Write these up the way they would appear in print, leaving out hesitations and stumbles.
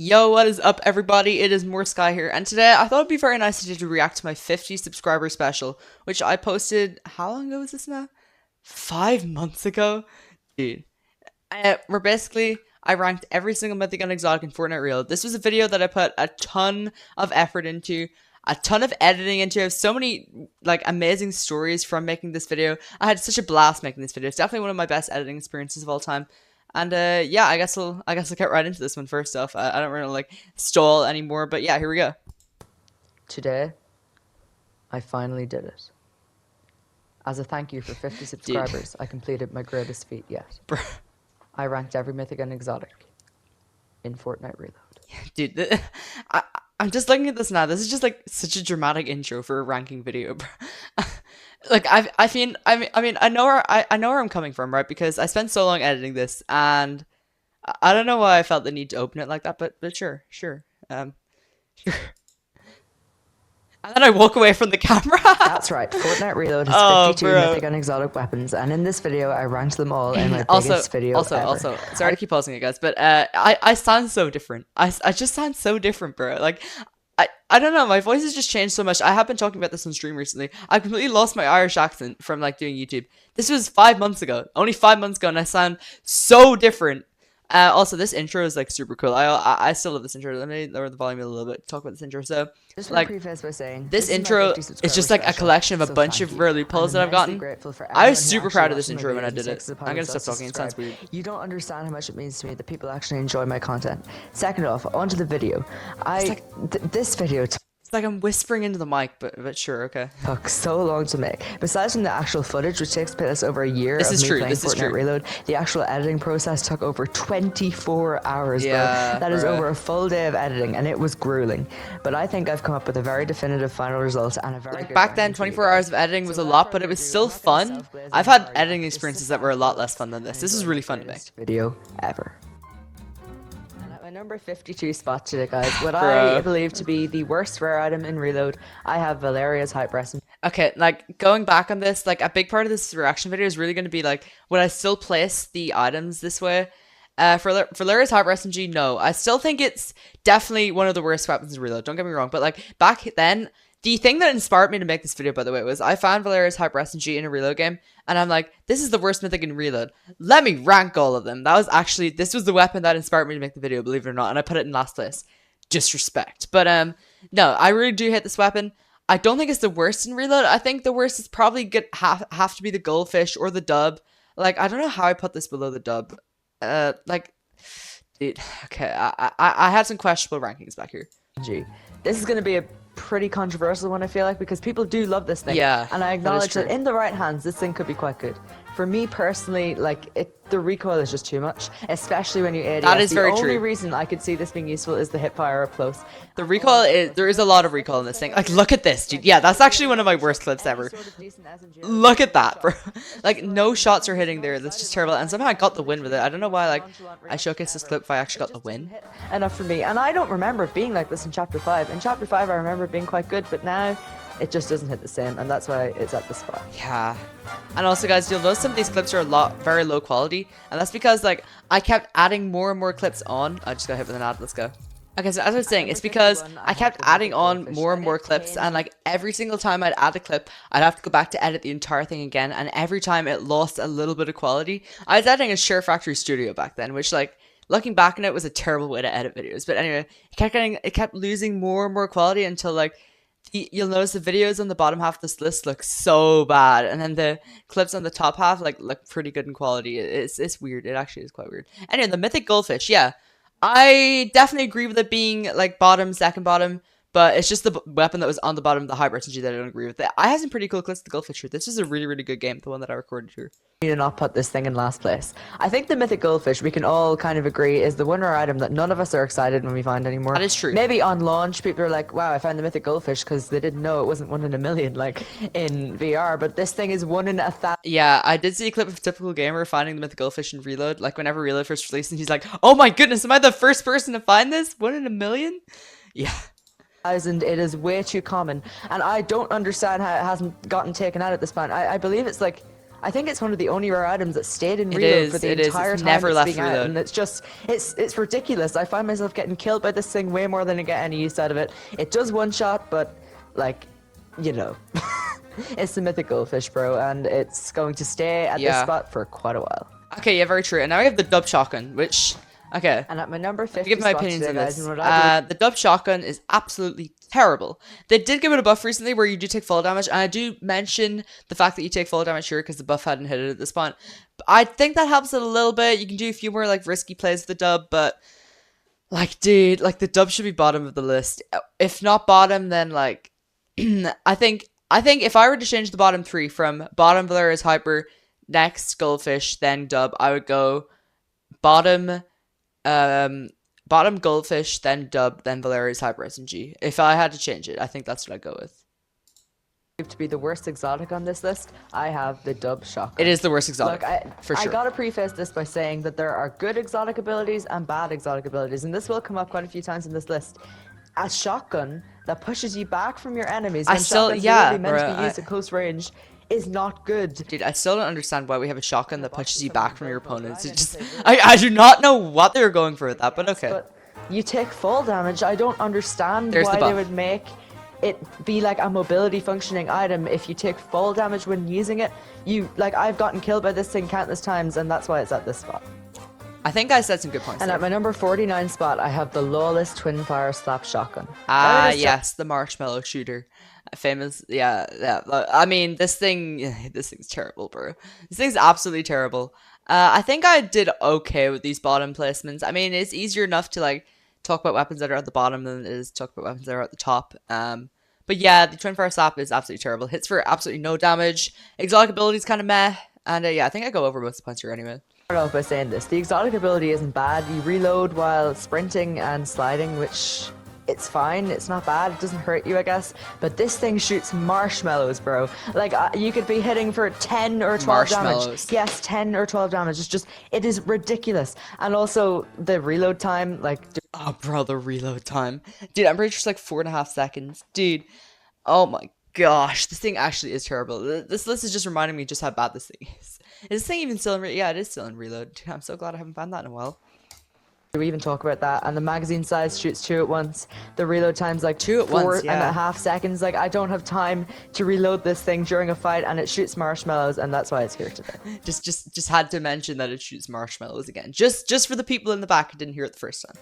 Yo, what is up, everybody? It is More Sky here, and today I thought it'd be very nice to react to my 50 subscriber special, which I posted. How long ago was this now? 5 months ago, dude. Where basically I ranked every single mythic and exotic in Fortnite Real. This was a video that I put a ton of effort into, a ton of editing into. I have so many like amazing stories from making this video. I had such a blast making this video. It's definitely one of my best editing experiences of all time. And yeah, I guess I'll get right into this one first off. I don't really like stall anymore, but yeah, here we go. Today, I finally did it. As a thank you for 50 subscribers, I completed my greatest feat yet. Bro. I ranked every mythic and exotic in Fortnite Reload. Dude, I'm just looking at this now. This is just like such a dramatic intro for a ranking video, bro. Like I know where I'm coming from, right? Because I spent so long editing this, and I don't know why I felt the need to open it like that, but sure. Sure. And then I walk away from the camera. That's right, Fortnite Reload has Oh, 52 bro. mythic and exotic weapons, and in this video, I ranked them all in my Also, biggest video ever. also, sorry to keep pausing it, guys, but I sound so different. I just sound so different, bro. Like, I don't know, my voice has just changed so much. I have been talking about this on stream recently. I completely lost my Irish accent from like doing YouTube. This was 5 months ago, only 5 months ago, and I sound so different. Also, this intro is like super cool. I still love this intro. Let me lower the volume a little bit. Talk about this intro. So, Just like, preface by saying, this is my intro 50 is subscriber just like a special, collection of a so bunch thank of you. early polls that I'm I've gotten. immensely grateful for I was everyone who super actually proud of this watched my intro when I videos did and it. takes the I'm gonna stop to talking. It sounds subscribe. weird. You don't understand how much it means to me that people actually enjoy my content. Second off, onto the video. This video It's like I'm whispering into the mic, but sure, okay. took so long to make. Besides from the actual footage, which takes place over a year This of is me true, playing this is Fortnite true. Reload, the actual editing process took over 24 hours, Yeah, bro. That is bruh. over a full day of editing, and it was grueling. But I think I've come up with a very definitive final result and a very good Back then, ranking for you 24 guys. hours of editing was So a without lot, but further it was ado, still I'm not gonna fun. self-blaze I've my had party editing up. Just sit experiences that back, were a lot less relax, fun than this. and This is enjoy really my fun to make. greatest video ever. And at my number 52 spot today, guys, what Bro. I believe to be the worst rare item in Reload, I have Valeria's Hype Resin. Okay, like going back on this, like a big part of this reaction video is really going to be like, would I still place the items this way? For Lyra's Heart SMG, no. I still think it's definitely one of the worst weapons in Reload. Don't get me wrong, but like back then, the thing that inspired me to make this video, by the way, was I found Valeria's Hyper SMG in a Reload game, and I'm like, this is the worst mythic in Reload. Let me rank all of them. This was the weapon that inspired me to make the video, believe it or not, and I put it in last place. Disrespect. But no, I really do hate this weapon. I don't think it's the worst in Reload. I think the worst is probably have to be the Goldfish or the Dub. Like, I don't know how I put this below the Dub. Like, dude, okay, I had some questionable rankings back here. This is going to be a pretty controversial one, I feel like, because people do love this thing. Yeah, and I that is acknowledge that true. in the right hands, this thing could be quite good. For me personally, like the recoil is just too much, especially when you ADS. That is very The only true. reason I could see this being useful is the hip fire up close. The recoil there is a lot of recoil in this thing. Like, look at this, dude. Yeah, that's actually one of my worst clips ever. Look at that, bro. Like, no shots are hitting there. That's just terrible. And somehow I got the win with it. I don't know why, like, I showcased this clip if I actually got the win. Enough for me, and I don't remember it being like this in Chapter 5. In Chapter 5, I remember it being quite good, but now it just doesn't hit the same, and that's why it's at this spot. Yeah. And also, guys, you'll notice some of these clips are very low quality, and that's because, like, I kept adding more and more clips on. I just got hit with an ad. Let's go. Okay, so as I was saying, it's because I kept adding on more and more clips, and like every single time I'd add a clip, I'd have to go back to edit the entire thing again, and every time it lost a little bit of quality. I was editing a Share Factory Studio back then, which, like, looking back on it was a terrible way to edit videos. But anyway, it kept losing more and more quality until, like, you'll notice the videos on the bottom half of this list look so bad, and then the clips on the top half like look pretty good in quality. It's weird. It actually is quite weird. Anyway, the Mythic Goldfish, yeah, I definitely agree with it being like bottom, second bottom, but it's just the weapon that was on the bottom of the Hyper SMG that I don't agree with. I had some pretty cool clips to Goldfish here. This is a really good game, the one that I recorded here. To not put this thing in last place. I think the Mythic Goldfish, we can all kind of agree, is the one rare item that none of us are excited when we find anymore. That is true. Maybe on launch, people are like, wow, I found the Mythic Goldfish, because they didn't know it wasn't 1 in a million, like, in VR, but this thing is 1 in 1,000. Yeah, I did see a clip of Typical Gamer finding the Mythic Goldfish in Reload, like whenever Reload first released, and he's like, oh my goodness, am I the first person to find this? 1 in a million? Yeah. It is way too common, and I don't understand how it hasn't gotten taken out at this point. I believe it's like I think it's one of the only rare items that stayed in It reload is, for the it is. entire It's time never it's left being out, reload. and it's just it's ridiculous. I find myself getting killed by this thing way more than I get any use out of it. It does one shot, but like, you know, it's the mythical fish, bro, and it's going to stay at this Yeah. spot for quite a while. Okay, yeah, very true. And now we have the dub shotgun, which, okay, And at my number to 50 give my spot opinions today, on guys, this. and what I believe The dub shotgun is absolutely terrible. They did give it a buff recently where you do take fall damage, and I do mention the fact that you take fall damage here because the buff hadn't hit it at this point. But I think that helps it a little bit. You can do a few more like risky plays with the dub, but like, dude, like the dub should be bottom of the list. If not bottom, then like, I think if I were to change the bottom three from bottom Valeria's Hyper, next Goldfish, then dub, I would go bottom bottom Goldfish, then dub, then Valeria's Hyper SMG. If I had to change it, I think that's what I'd go with. to be the worst exotic on this list, I have the dub shotgun. It is the worst exotic, Look, for I sure. gotta preface this by saying that there are good exotic abilities and bad exotic abilities, and this will come up quite a few times in this list. A shotgun that pushes you back from your enemies, I when still- shotguns yeah, are really meant to bruh, be used at close range, is not good. Dude, I still don't understand why we have a shotgun that pushes you back from your opponents. It just, I do not know what they were going for with that, but okay. But you take fall damage. I don't understand There's the why buff. they would make it be like a mobility functioning item. If you take fall damage when using it, I've gotten killed by this thing countless times, and that's why it's at this spot. I think I said some good points And there. at my number 49 spot, I have the Lawless Twin Fire Slap Shotgun. Ah, There it is, yes, the marshmallow shooter. Famous, yeah. I mean, this thing's terrible, bro. This thing's absolutely terrible. I think I did okay with these bottom placements. I mean, it's easier enough to, like, talk about weapons that are at the bottom than it is to talk about weapons that are at the top. But yeah, the Twin Fire Slap is absolutely terrible. Hits for absolutely no damage. Exotic ability's kind of meh. And yeah, I think I go over most of the points here anyway. Start off by saying this. The exotic ability isn't bad. You reload while sprinting and sliding, which it's fine. It's not bad. It doesn't hurt you, I guess. But this thing shoots marshmallows, bro. Like, you could be hitting for 10 or 12 Marshmallows. damage. Yes, 10 or 12 damage. It is ridiculous. And also, the reload time, like, Oh, bro, the reload time. Dude, I'm pretty sure it's like 4.5 seconds. Dude, oh my gosh, this thing actually is terrible. This list is just reminding me just how bad this thing is. Is this thing even still in yeah, it is still in reload. Dude, I'm so glad I haven't found that in a while. do we even talk about that? And the magazine size shoots 2 at once. The reload time's like 2 at once, 4.5 seconds. Like, I don't have time to reload this thing during a fight, and it shoots marshmallows, and that's why it's here today. Just had to mention that it shoots marshmallows again. Just for the people in the back who didn't hear it the first time.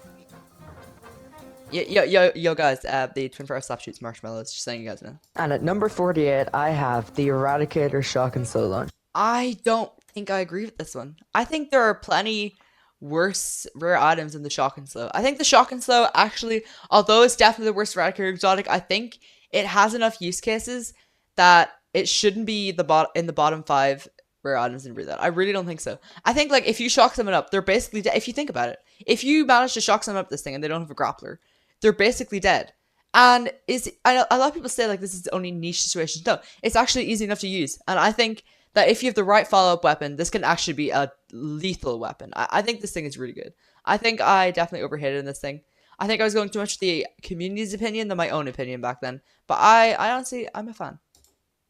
Yo, guys, the Twin Fire Slap shoots marshmallows, just saying you guys know. And at number 48, I have the Eradicator Shock and Slow Launch. I don't think I agree with this one. I think there are plenty worse rare items than the Shock and Slow. I think the Shock and Slow actually, although it's definitely the worst Eradicator exotic, I think it has enough use cases that it shouldn't be in the bottom 5 rare items in reload. I really don't think so. I think, like, if you shock someone up, they're basically dead. If you think about it, if you manage to shock someone up this thing and they don't have a grappler, they're basically dead. And a lot of people say, like, this is only niche situations. No, it's actually easy enough to use. And I think that if you have the right follow-up weapon, this can actually be a lethal weapon. I think this thing is really good. I think I definitely overhated in this thing. I think I was going too much with the community's opinion than my own opinion back then. But I honestly, I'm a fan.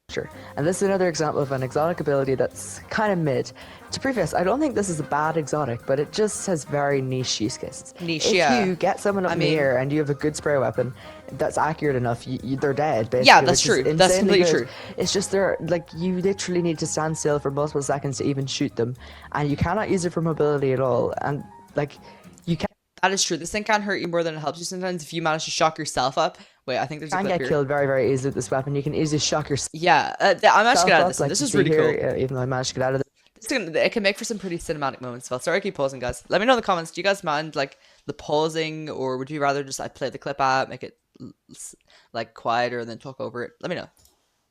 Sure. And this is another example of an exotic ability that's kind of mid. To preface, I don't think this is a bad exotic, but it just has very niche use cases. Niche, if yeah. you get someone up in the air and you have a good spray weapon that's accurate enough, they're dead, basically. Yeah, that's which is true. That's insanely completely good. true. It's just they're, like, you literally need to stand still for multiple seconds to even shoot them, and you cannot use it for mobility at all, and, like, you can't That is true. This thing can hurt you more than it helps you sometimes if you manage to shock yourself up. Wait, I think there's a clip get here. killed very, very easily with this weapon. You can easily shock yourself Yeah, I managed to get out of this. up, This you is see really here, cool. even though I managed to get out of it. It can make for some pretty cinematic moments. Well, sorry, I keep pausing, guys. Let me know in the comments. Do you guys mind, like, the pausing, or would you rather just like play the clip out, make it like quieter, and then talk over it? Let me know.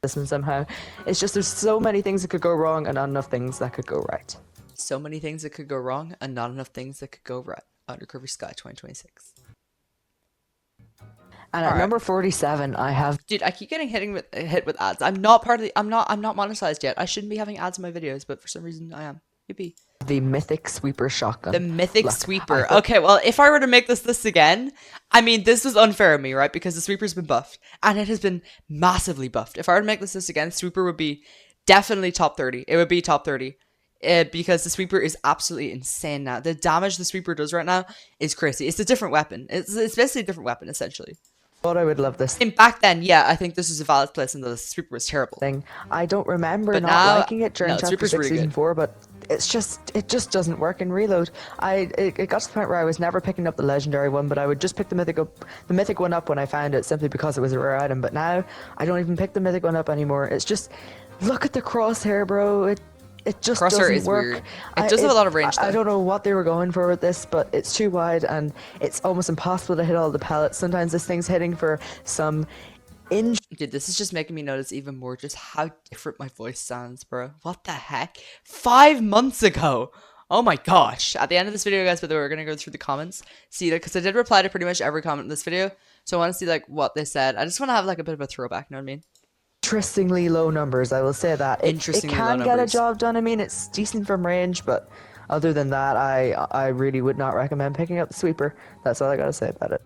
This one somehow. It's just there's so many things that could go wrong and not enough things that could go right. So many things that could go wrong, and not enough things that could go right. Undercover Sky 2026. And at number 47, I have Dude, I keep getting hit with ads. I'm not part of the. I'm not monetized yet. I shouldn't be having ads in my videos, but for some reason I am. Yippee. the Mythic Sweeper Shotgun. The Mythic Look, Sweeper. Okay, well, if I were to make this list again, I mean, this was unfair of me, right? Because the Sweeper's been buffed, and it has been massively buffed. If I were to make this list again, Sweeper would be definitely top 30. It would be top 30. Because the sweeper is absolutely insane now. The damage the sweeper does right now is crazy. It's a different weapon. It's basically a different weapon, essentially. But I would love this And back then, yeah, I think this is a valid place, and the sweeper was terrible. thing. I don't remember But not now- liking it during no, chapter Sweeper's 6 really season good. 4, but it just doesn't work in reload. It got to the point where I was never picking up the legendary one, but I would just pick the mythic one up when I found it, simply because it was a rare item. But now I don't even pick the mythic one up anymore. It's just, look at the crosshair, bro. It just Crosshair doesn't is work. weird. It does have a lot of range, I though. don't know what they were going for with this, but it's too wide and it's almost impossible to hit all the pellets. Sometimes this thing's hitting for some inch. Dude, this is just making me notice even more just how different my voice sounds, bro. What the heck? 5 months ago! Oh my gosh. At the end of this video, guys, by the way, we're gonna go through the comments. See that, because I did reply to pretty much every comment in this video. So I want to see, like, what they said. I just want to have, like, a bit of a throwback, you know what I mean? Interestingly low numbers, I will say that. It Interestingly can low get a numbers. job done. I mean, it's decent from range, but other than that, I really would not recommend picking up the sweeper. That's all I gotta say about it.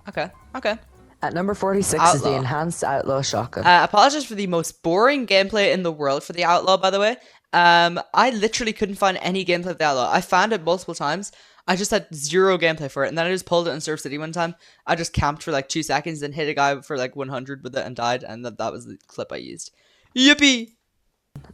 Okay, okay. At number 46 is the Outlaw. enhanced outlaw shotgun. Apologize for the most boring gameplay in the world for the Outlaw, by the way. I literally couldn't find any gameplay of the Outlaw. I found it multiple times. I just had zero gameplay for it, and then I just pulled it in Surf City one time. I just camped for like 2 seconds and hit a guy for like 100 with it and died, and that was the clip I used. Yippee!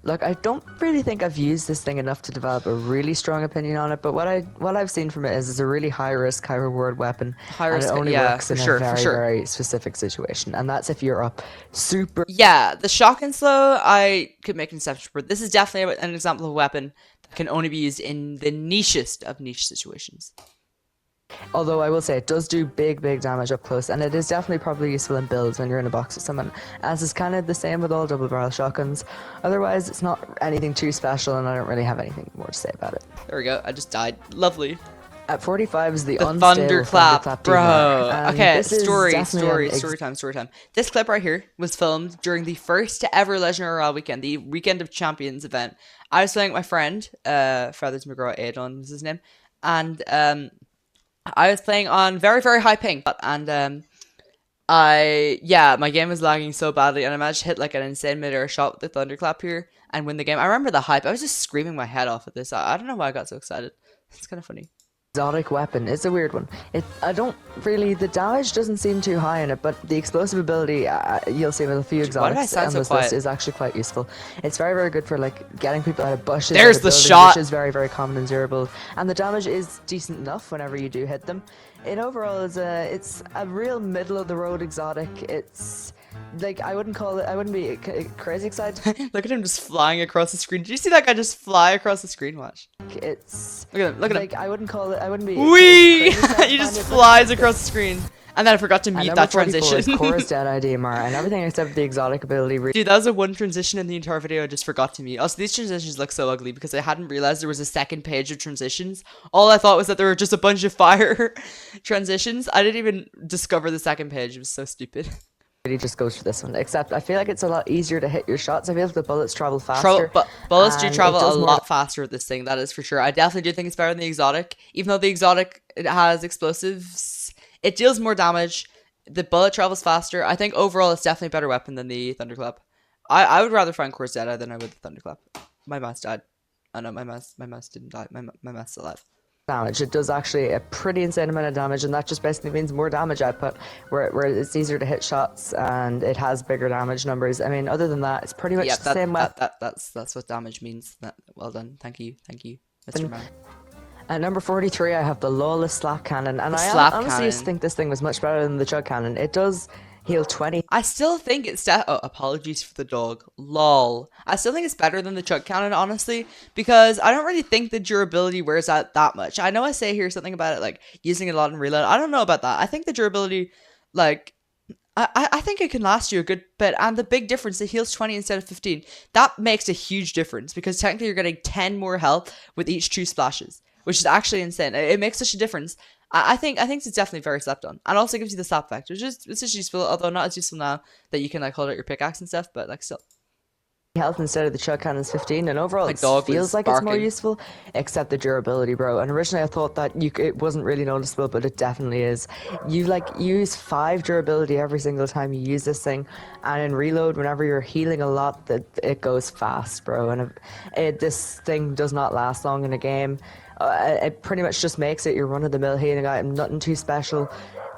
Look, I don't really think I've used this thing enough to develop a really strong opinion on it, but what I've seen from it is it's a really high risk, high reward weapon. High risk, and it only yeah, works for in sure, a for very, sure. very specific situation, and that's if you're up super. Yeah, the shotgun slow, I could make an exception for. This is definitely an example of a weapon that can only be used in the nichest of niche situations. Although I will say it does do big damage up close, and it is definitely probably useful in builds when you're in a box with someone, as is kind of the same with all double barrel shotguns. Otherwise, it's not anything too special, and I don't really have anything more to say about it. There we go, I just died. Lovely. At 45 is the The unstable thunderclap, Thunderclap bro. Demon, and Okay, this is story definitely time. This clip right here was filmed during the first ever Legendary Royale weekend, the Weekend of Champions event. I was playing with my friend, Feathers McGraw Adon was his name, and I was playing on very, very high ping, and my game was lagging so badly, and I managed to hit like an insane mid-air shot with the thunderclap here and win the game. I remember the hype. I was just screaming my head off at this. I don't know why I got so excited. It's kind of funny. exotic weapon. It's a weird one. The damage doesn't seem too high in it, but the explosive ability, you'll see with a few Why did I exotics sound on so this quiet? list, is actually quite useful. It's very, very good for like getting people out of bushes. There's out of the buildings, shot! which is very, very common in zero build, and the damage is decent enough whenever you do hit them. It overall is it's a real middle of the road exotic. It's like I wouldn't be crazy excited. Look at him just flying across the screen. Did you see that guy just fly across the screen? Watch. It's Look at him. Look at him. like I wouldn't be. Whee! crazy excited He to just find it, but flies it's- across the screen. And then I forgot to And mute number that 44 transition. is Chorus Dead IDMR, and everything except the exotic ability. Dude, that was the one transition in the entire video I just forgot to mute. Also, these transitions look so ugly because I hadn't realized there was a second page of transitions. All I thought was that there were just a bunch of fire transitions. I didn't even discover the second page. It was so stupid. Really just goes for this one, except I feel like it's a lot easier to hit your shots. I feel like the bullets travel faster. Bullets do and it travel a does more lot faster with this thing, that is for sure. I definitely do think it's better than the exotic. Even though the exotic, it has explosives, it deals more damage. The bullet travels faster. I think overall it's definitely a better weapon than the Thunderclap. I would rather find Chorus Dead than I would the Thunderclap. My mouse died. Oh no, my mouse didn't die. My mouse is alive. damage. It does actually a pretty insane amount of damage, and that just basically means more damage output, where it's easier to hit shots and it has bigger damage numbers. I mean, other than that, it's pretty much Yeah, the same weapon. that's what damage means. Well done. Thank you, Mr. Man. At number 43, I have the Lawless Slap Cannon, and The I Slap honestly used to Cannon. think this thing was much better than the Chug Cannon. It does heal 20. I still think it's apologies for the dog. Lol. I still think it's better than the Chug Cannon, honestly, because I don't really think the durability wears out that much. I know I say here something about it like using it a lot in reload. I don't know about that. I think the durability, like, I think it can last you a good bit, and the big difference, it heals 20 instead of 15. That makes a huge difference because technically you're getting 10 more health with each 2 splashes, which is actually insane. It makes such a difference. I think it's definitely very slept on, and also gives you the slap effect, which is it's just useful, although not as useful now that you can like hold out your pickaxe and stuff, but like still. health instead of the Chug Cannon's 15, and overall My it dog feels was like it's more barking. useful, except the durability, bro. And originally I thought that it wasn't really noticeable, but it definitely is. You like use 5 durability every single time you use this thing, and in reload, whenever you're healing a lot, that it goes fast, bro. And this thing does not last long in a game. It pretty much just makes it your run-of-the-mill healing item, nothing too special.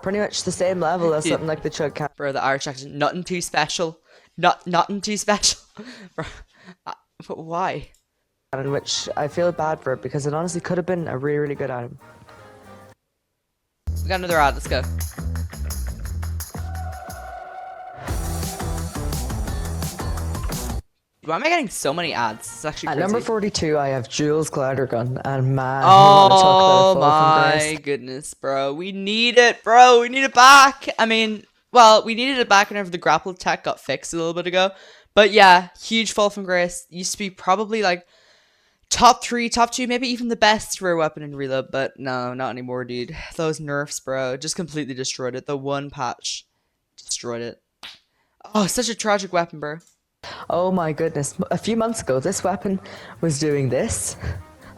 Pretty much the same level as Dude, something like the Chug Cannon. bro, the Irish accent, nothing too special. Nothing too special. Bro, but why? Which I feel bad for it because it honestly could have been a really, really good item. We got another ad, let's go. Why am I getting so many ads? It's actually At crazy. number 42, I have Jules Glider Gun, and man, Oh you want to talk about a fall from my grace. goodness, bro. We need it, bro. We need it back. I mean, well, we needed it back whenever the grapple tech got fixed a little bit ago. But yeah, huge fall from grace. Used to be probably like top 3, top 2, maybe even the best rare weapon in reload. But no, not anymore, dude. Those nerfs, bro, just completely destroyed it. The one patch destroyed it. Oh, such a tragic weapon, bro. Oh my goodness. A few months ago, this weapon was doing this.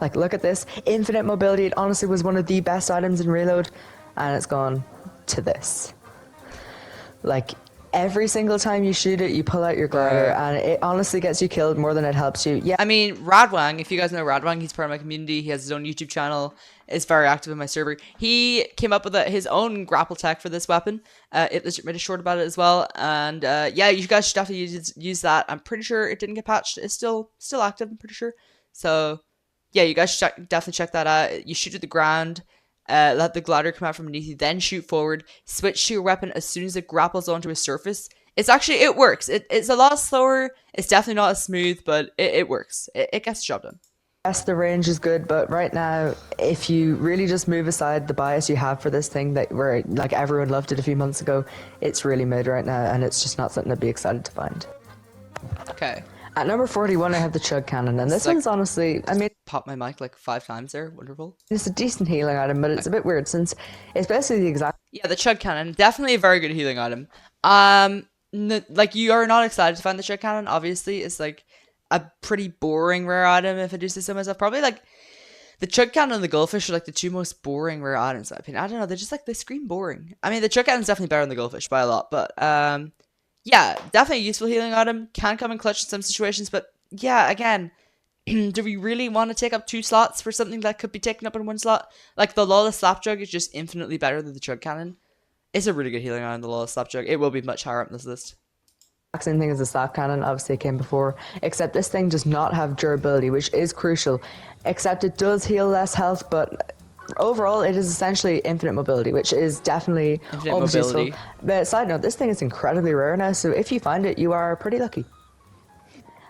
Like, look at this. Infinite mobility. It honestly was one of the best items in reload, and it's gone to this. Like, every single time you shoot it, you pull out your glider, and it honestly gets you killed more than it helps you. Yeah. I mean, Radwang, if you guys know Radwang, he's part of my community. He has his own YouTube channel. Is very active in my server. He came up with his own grapple tech for this weapon. It legit made a short about it as well. And yeah, you guys should definitely use that. I'm pretty sure it didn't get patched. It's still active, I'm pretty sure. So yeah, you guys should definitely check that out. You shoot at the ground. Let the glider come out from beneath you, then shoot forward. Switch to your weapon as soon as it grapples onto a surface. It works. It's a lot slower. It's definitely not as smooth, but it works. It gets the job done. Yes, the range is good, but right now, if you really just move aside the bias you have for this thing that where like everyone loved it a few months ago, it's really mid right now, and it's just not something to be excited to find. Okay. At number 41, I have the Chug Cannon, and this like- one's honestly, I mean, Pop my mic like 5 times there. Wonderful. it's a decent healing item, but it's a bit weird since it's basically the exact Yeah, the Chug Cannon. Definitely a very good healing item. Like, you are not excited to find the Chug Cannon, obviously. It's like a pretty boring rare item, if I do say so myself. Probably like the Chug Cannon and the Goldfish are like the 2 most boring rare items, in my opinion. I don't know, they're just like, they scream boring. I mean, the Chug Cannon's definitely better than the Goldfish by a lot, but yeah, definitely a useful healing item. Can come in clutch in some situations, but yeah, again, do we really want to take up 2 slots for something that could be taken up in 1 slot? Like, the Lawless Slapjug is just infinitely better than the Chug Cannon. It's a really good healing item, the Lawless Slapjug. It will be much higher up in this list. same thing as the Slap Cannon, obviously it came before, except this thing does not have durability, which is crucial, except it does heal less health, but overall it is essentially infinite mobility, which is definitely Infinite almost mobility. useful. But side note, this thing is incredibly rare now, so if you find it, you are pretty lucky.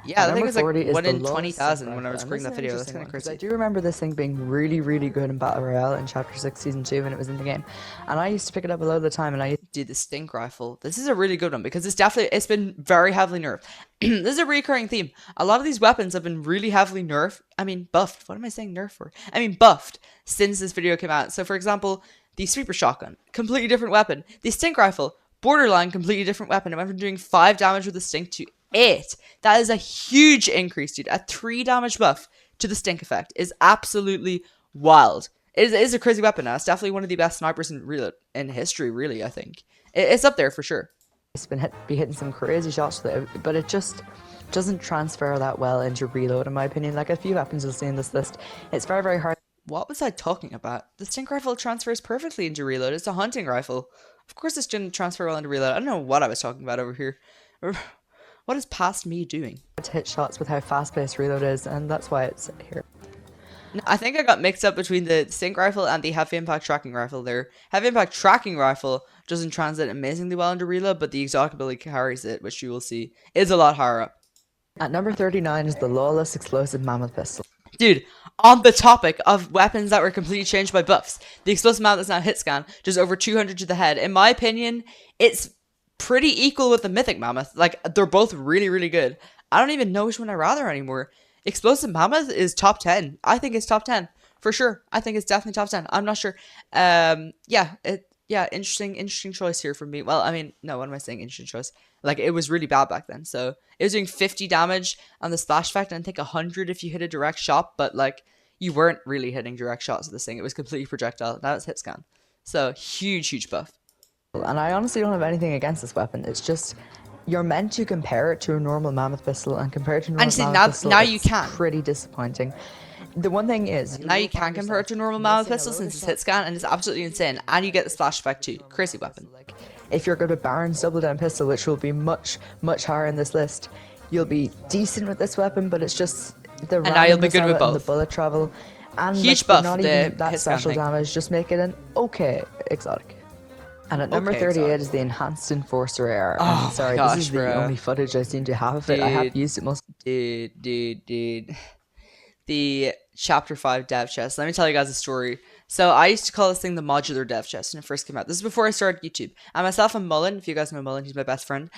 Yeah, I think Number it's like 40 is 1 the in lowest 20,000 rifle, when I was and recording this that is an video. That's interesting kind of one, 'cause crazy. I do remember this thing being really, really good in Battle Royale in Chapter 6 Season 2 when it was in the game. And I used to pick it up a lot of the time, and I Dude, the Stink Rifle. This is a really good one because it's been very heavily nerfed. This is a recurring theme. A lot of these weapons have been really heavily nerfed. I mean, buffed. What am I saying nerf for? I mean, buffed since this video came out. So, for example, the Sweeper Shotgun, completely different weapon. The Stink Rifle, borderline, completely different weapon. It went from doing 5 damage with the Stink to 8. That is a huge increase, dude. A 3 damage buff to the Stink effect is absolutely wild. It is a crazy weapon now. It's definitely one of the best snipers in history, really, I think. It's up there for sure. it's been hitting some crazy shots with it, but it just doesn't transfer that well into reload, in my opinion. Like a few weapons you'll see in this list, it's very, very hard. What was I talking about? The Stink Rifle transfers perfectly into reload. It's a hunting rifle. Of course it's going to transfer well into reload. I don't know what I was talking about over here. What is past me doing? To hit shots with how fast-paced reload is, and that's why it's here. I think I got mixed up between the Stink Rifle and the Heavy Impact Tracking Rifle there. Heavy Impact Tracking Rifle doesn't translate amazingly well into reload, but the exotic ability carries it, which you will see is a lot higher up. At number 39 is the Lawless Explosive Mammoth Pistol. Dude, on the topic of weapons that were completely changed by buffs, the Explosive Mammoth is now hit scan, just over 200 to the head. In my opinion, it's pretty equal with the Mythic Mammoth. Like, they're both really, really good. I don't even know which one I rather anymore. Explosive Mammoth is top 10. I think it's top 10 for sure. I think it's definitely top 10. I'm not sure. Yeah, yeah, interesting choice here from me. Well, I mean, no, what am I saying? Interesting choice. Like, it was really bad back then. So it was doing 50 damage on the splash effect, and I think 100 if you hit a direct shot. But like, you weren't really hitting direct shots with this thing. It was completely projectile. Now it's hit scan. So huge buff. And I honestly don't have anything against this weapon. It's just you're meant to compare it to a normal mammoth pistol, and compared to a normal And see, mammoth pistol, now you it's can. pretty disappointing. The one thing is, Now you can compare it to a normal mammoth pistol since it's hit scan, and it's absolutely insane. And you get the splash effect too. Crazy weapon. like, if you're good with Baron's double down pistol, which will be much higher in this list, you'll be decent with this weapon. But it's just the And now you'll be randomness good of with it and the both. bullet travel, and Huge like, buff, not the even that hit scan special thing. damage. Just make it an okay exotic. And at number Okay, 38 exotic. is the Enhanced Enforcer AR. Oh I'm my sorry, gosh, this is the bro. only footage I seem to have of it. I have Dude. used it most. Dude. The chapter 5 dev chest. Let me tell you guys a story. So I used to call this thing the modular dev chest when it first came out. This is before I started YouTube. And myself and Mullen, if you guys know Mullen, he's my best friend.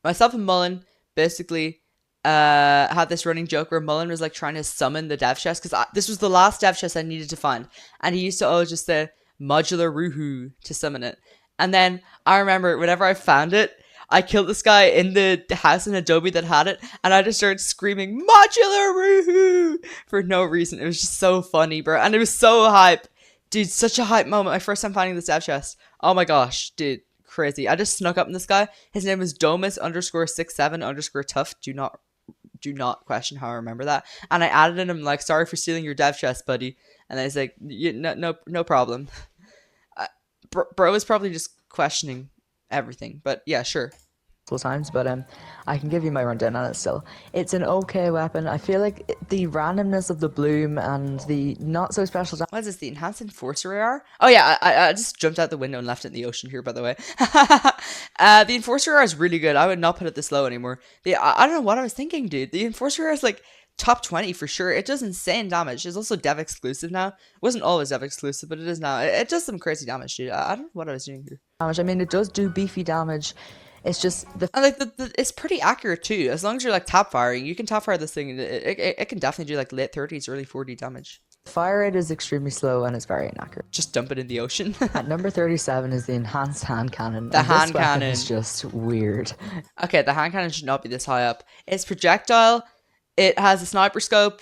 Myself and Mullen basically had this running joke where Mullen was like trying to summon the dev chest because this was the last dev chest I needed to find. And he used to always just say modular woohoo to summon it. And then I remember whenever I found it, I killed this guy in the house in Adobe that had it, and I just started screaming modular woohoo for no reason. It was just so funny, bro, and it was so hype, dude. Such a hype moment. My first time finding this dev chest. Oh my gosh, dude, crazy. I just snuck up on this guy. His name was Domus_67_tough. Do not question how I remember that. And I added in him like, sorry for stealing your dev chest, buddy. And then he's like, no problem. Bro was probably just questioning everything, but yeah, sure. Times, but I can give you my rundown on it still. It's an okay weapon. I feel like the randomness of the bloom and the not so special What is this, the Enhanced Enforcer AR? Oh yeah, I just jumped out the window and left it in the ocean here, by the way. The Enforcer AR is really good. I would not put it this low anymore. I don't know what I was thinking, dude. The Enforcer AR is like top 20 for sure. It does insane damage. It's also dev exclusive now. It wasn't always dev exclusive, but it is now. It does some crazy damage, dude. I don't know what I was doing here. damage. I mean, it does do beefy damage. It's just the And like it's pretty accurate too. As long as you're like tap firing, you can tap fire this thing. And it can definitely do like late 30s, early 40 damage. fire rate is extremely slow and it's very inaccurate. Just dump it in the ocean. At number 37 is the Enhanced Hand Cannon. The and this hand weapon cannon. is just weird. Okay, the hand cannon should not be this high up. It's projectile. It has a sniper scope.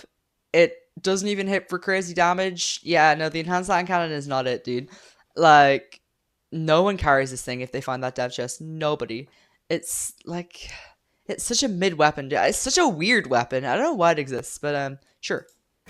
It doesn't even hit for crazy damage. Yeah, no, the enhanced hand cannon is not it, dude. Like, no one carries this thing if they find that dev chest. Nobody. It's like, it's such a mid weapon. It's such a weird weapon. I don't know why it exists, but sure.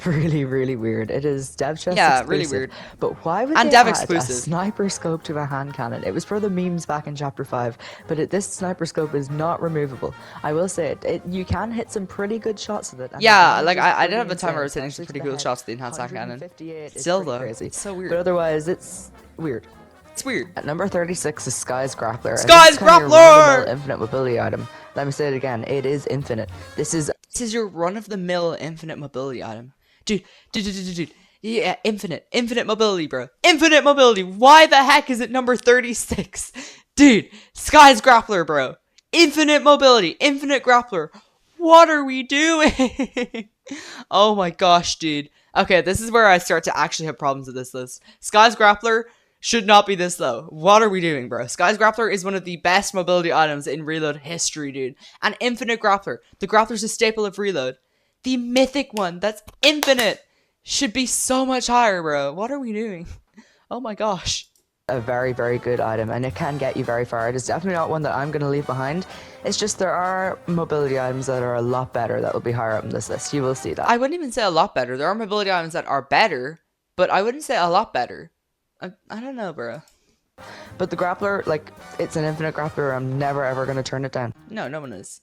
Really, really weird. It is dev chest Yeah, exclusive. really weird. But why would And they dev add exclusive. a sniper scope to a hand cannon? It was for the memes back in chapter 5, but this sniper scope is not removable. I will say it you can hit some pretty good shots with it. And the Yeah, damage like is I did pretty have a time where I was insane, hitting some especially pretty to cool the head. shots with the enhanced hand cannon. 158 is Still pretty though, crazy. it's so weird. But otherwise, it's weird. It's weird. At number 36 is Sky's Grappler. and Sky's this is kind of your Grappler! run-of-the-mill infinite mobility item. Let me say it again. It is infinite. This is This is your run-of-the-mill infinite mobility item. Dude. Yeah, infinite mobility, bro. Infinite mobility. Why the heck is it number 36? Dude, Sky's Grappler, bro. Infinite mobility, infinite grappler. What are we doing? Oh my gosh, dude. Okay, this is where I start to actually have problems with this list. Sky's Grappler should not be this low. What are we doing, bro? Sky's Grappler is one of the best mobility items in Reload history, dude. An infinite grappler. The grappler's a staple of Reload. The mythic one that's infinite should be so much higher, bro. What are we doing? Oh my gosh. a very, very good item, and it can get you very far. It is definitely not one that I'm going to leave behind. It's just there are mobility items that are a lot better that will be higher up in this list. You will see that. I wouldn't even say a lot better. There are mobility items that are better, but I wouldn't say a lot better. I don't know, bro. But the grappler, like, it's an infinite grappler. I'm never ever going to turn it down. No, no one is.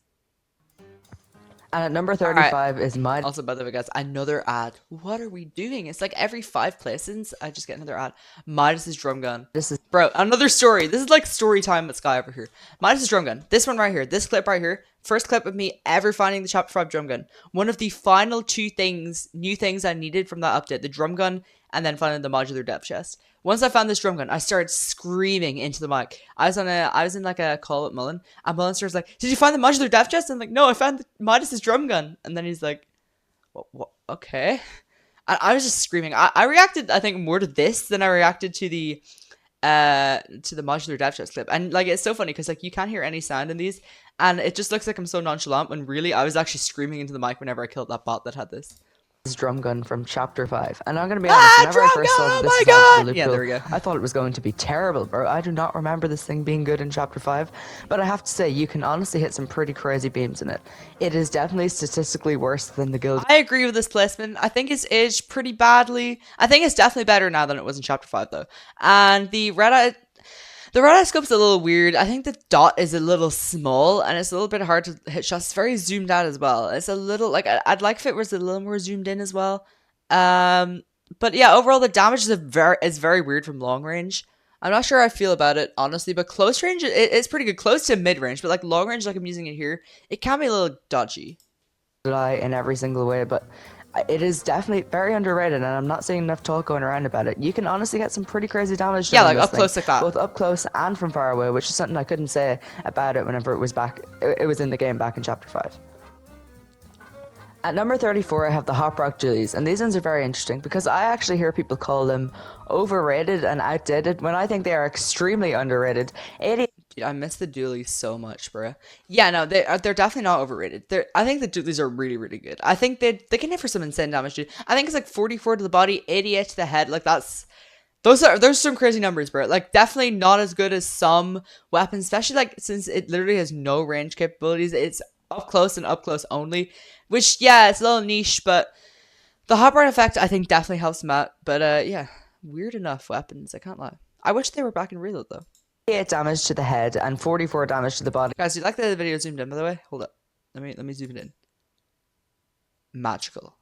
And at number 35 is my... Also, by the way, guys, another ad. What are we doing? It's like every 5 places, I just get another ad. Midas's drum gun. This is... Bro, another story. This is like story time with Sky over here. Midas's drum gun. This one right here. This clip right here. First clip of me ever finding the Chapter 5 drum gun. One of the final new things I needed from that update. The drum gun and then finding the modular depth chest. Once I found this drum gun, I started screaming into the mic. I was in like a call with Mullen, and Mullen starts like, "Did you find the modular depth chest?" I'm like, "No, I found Midas's drum gun." And then he's like, "What? Okay." And I was just screaming. I reacted, I think, more to this than I reacted to the to the modular dev chest clip, and like it's so funny because like you can't hear any sound in these, and it just looks like I'm so nonchalant when really I was actually screaming into the mic whenever I killed that bot that had this. Drum gun from chapter 5, and I'm gonna be honest, whenever I first saw that this was absolutely cool, there we go. I thought it was going to be terrible, bro. I do not remember this thing being good in chapter 5, but I have to say you can honestly hit some pretty crazy beams in it. It is definitely statistically worse than the guild. I agree with this placement. I think it's aged pretty badly. I think it's definitely better now than it was in chapter 5 though. And the red eye scope's a little weird. I think the dot is a little small and it's a little bit hard to hit shots. It's very zoomed out as well. It's a little like I'd like if it was a little more zoomed in as well. But yeah, overall the damage is very weird from long range. I'm not sure how I feel about it honestly, but close range it's pretty good. Close to mid range, but like long range, like I'm using it here, it can be a little dodgy. In every single way, but it is definitely very underrated, and I'm not seeing enough talk going around about it. You can honestly get some pretty crazy damage. Yeah, like up close like that. Both up close and from far away, which is something I couldn't say about it whenever it was back. It was in the game back in chapter 5. At number 34, I have the Hop Rock Dualies, and these ones are very interesting because I actually hear people call them overrated and outdated when I think they are extremely underrated. Dude, I miss the dualies so much, bro. Yeah, no, they're definitely not overrated. I think the dualies are really, really good. I think they can hit for some insane damage, dude. I think it's like 44 to the body, 88 to the head. Like those are some crazy numbers, bro. Like definitely not as good as some weapons, especially like since it literally has no range capabilities. It's up close and up close only, which yeah, it's a little niche, but the hop run effect I think definitely helps them out. But yeah, weird enough weapons. I can't lie. I wish they were back in reload though. 8 damage to the head and 44 damage to the body. Guys, do you like the video zoomed in, by the way? Hold up. Let me zoom it in. Magical.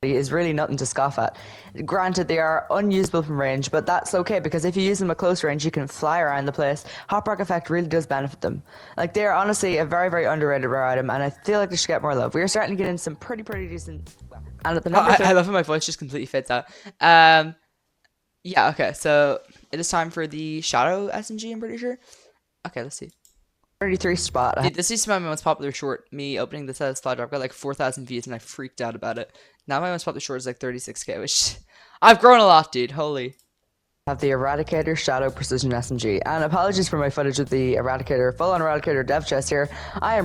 Is really nothing to scoff at. Granted, they are unusable from range, but that's okay because if you use them at close range, you can fly around the place. Hop Rock effect really does benefit them. Like, they're honestly a very, very underrated rare item, and I feel like they should get more love. We are starting to get in some pretty decent. And at the number I love how my voice just completely fades out. Yeah, okay, so it is time for the Shadow SMG, I'm pretty sure. Okay, let's see. 33 spot. Dude, this used to be my most popular short. Me opening this as slide drop got like 4,000 views and I freaked out about it. Now my most popular short is like 36k, which I've grown a lot, dude. Holy. I have the Eradicator Shadow Precision SMG, and apologies for my footage of the Eradicator, full-on Eradicator dev chest here. I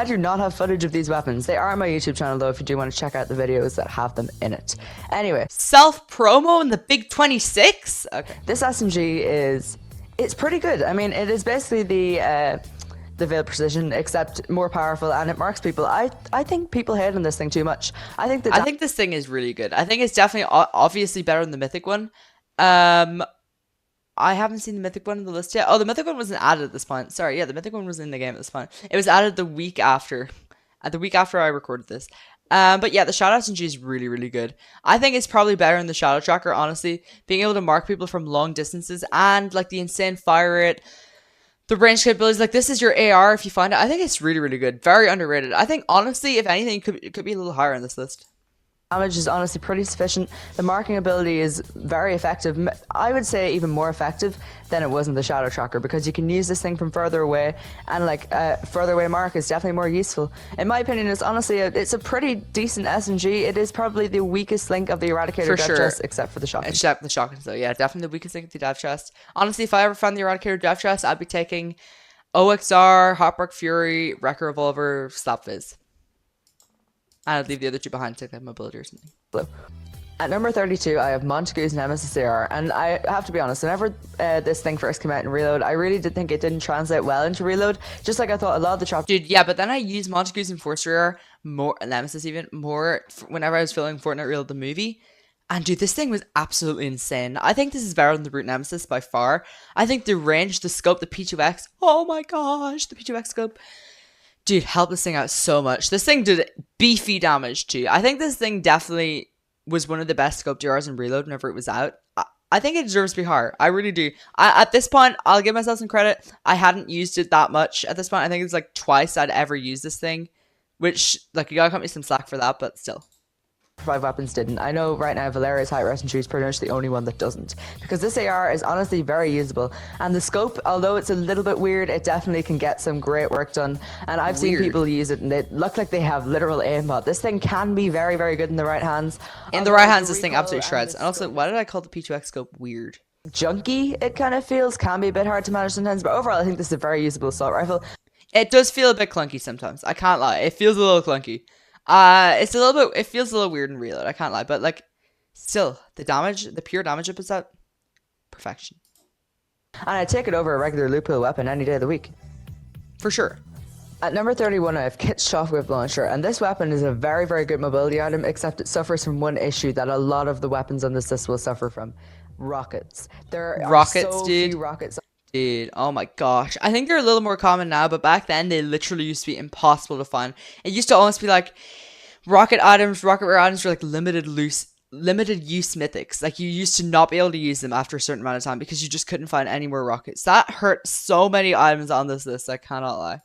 do not have footage of these weapons. They are on my YouTube channel though if you do want to check out the videos that have them in it. Anyway. Self-promo in the Big 26? Okay. This SMG it's pretty good. I mean, it is basically the Veil Precision, except more powerful, and it marks people. I think people hate on this thing too much. I think this thing is really good. I think it's definitely obviously better than the Mythic one. I haven't seen the Mythic one on the list yet. Oh, the Mythic one wasn't added at this point. Sorry, yeah, the Mythic one was in the game at this point. It was added the week after. The week after I recorded this. But yeah, the Shadow SMG is really, really good. I think it's probably better than the Shadow Tracker, honestly. Being able to mark people from long distances and like the insane fire rate, the range capabilities, like this is your AR if you find it. I think it's really, really good. Very underrated. I think honestly, if anything, it could be a little higher on this list. Damage is honestly pretty sufficient. The marking ability is very effective. I would say even more effective than it was in the Shadow Tracker because you can use this thing from further away, and like further away mark is definitely more useful. In my opinion, it's honestly it's a pretty decent SMG. It is probably the weakest link of the Eradicator dev chest, except for the shotgun. Except the shotgun, so yeah, definitely the weakest link of the dev chest. Honestly, if I ever found the Eradicator dev chest, I'd be taking OXR, Hop Rock Fury, Wrecker Revolver, Slap Fizz. And I'd leave the other two behind to take like mobility or something. At number 32, I have Montague's Nemesis AR, and I have to be honest, whenever this thing first came out in Reload, I really did think it didn't translate well into Reload, just like I thought a lot of the chapters. Dude, yeah, but then I used Montague's Enforcer AR more, Nemesis even, more whenever I was filming Fortnite Reload the movie. And dude, this thing was absolutely insane. I think this is better than the Brute Nemesis by far. I think the range, the scope, the P2X, oh my gosh, the P2X scope. Dude, helped this thing out so much. This thing did beefy damage too. I think this thing definitely was one of the best scope DRs in Reload whenever it was out. I think it deserves to be higher. I really do. At this point, I'll give myself some credit. I hadn't used it that much at this point. I think it's like twice I'd ever used this thing. Which, like, you gotta cut me some slack for that, but still. 5 weapons didn't. I know right now Valeria's High Rest and Tree is pretty much the only one that doesn't. Because this AR is honestly very usable. And the scope, although it's a little bit weird, it definitely can get some great work done. And I've seen people use it and it look like they have literal aimbot. This thing can be very, very good in the right hands. In the right hands, this thing absolutely shreds. And also, why did I call the P2X scope weird? junky it kind of feels, can be a bit hard to manage sometimes, but overall I think this is a very usable assault rifle. It does feel a bit clunky sometimes. I can't lie. It feels a little clunky. It feels a little weird in reload. I can't lie, but like, still, the pure damage up is at perfection. And I take it over a regular loot pool weapon any day of the week. For sure. At number 31, I have Kit's Shockwave Launcher, and this weapon is a very, very good mobility item, except it suffers from one issue that a lot of the weapons on this list will suffer from. Rockets. There are so few rockets. Dude, oh my gosh. I think they're a little more common now, but back then they literally used to be impossible to find. It used to almost be like rocket rare items were like limited use mythics. Like you used to not be able to use them after a certain amount of time because you just couldn't find any more rockets. That hurt so many items on this list, I cannot lie.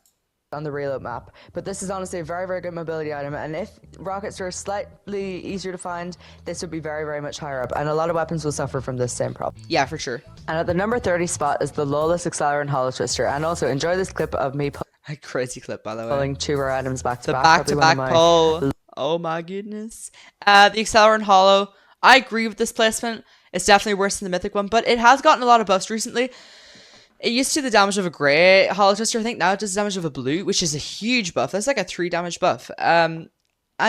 On the reload map, but this is honestly a very, very good mobility item, and if rockets were slightly easier to find, this would be very, very much higher up, and a lot of weapons will suffer from this same problem. Yeah, for sure. And at the number 30 spot is the Lawless Accelerant Hollow Twister, and also enjoy this clip of me A crazy clip, by the way. pulling 2 rare items back to The back. back-to-back pull. Oh my goodness. The Accelerant Hollow, I agree with this placement. It's definitely worse than the Mythic one, but it has gotten a lot of buffs recently. It used to do the damage of a grey Hollow Twister. I think now it does the damage of a blue, which is a huge buff. That's like a 3 damage buff. And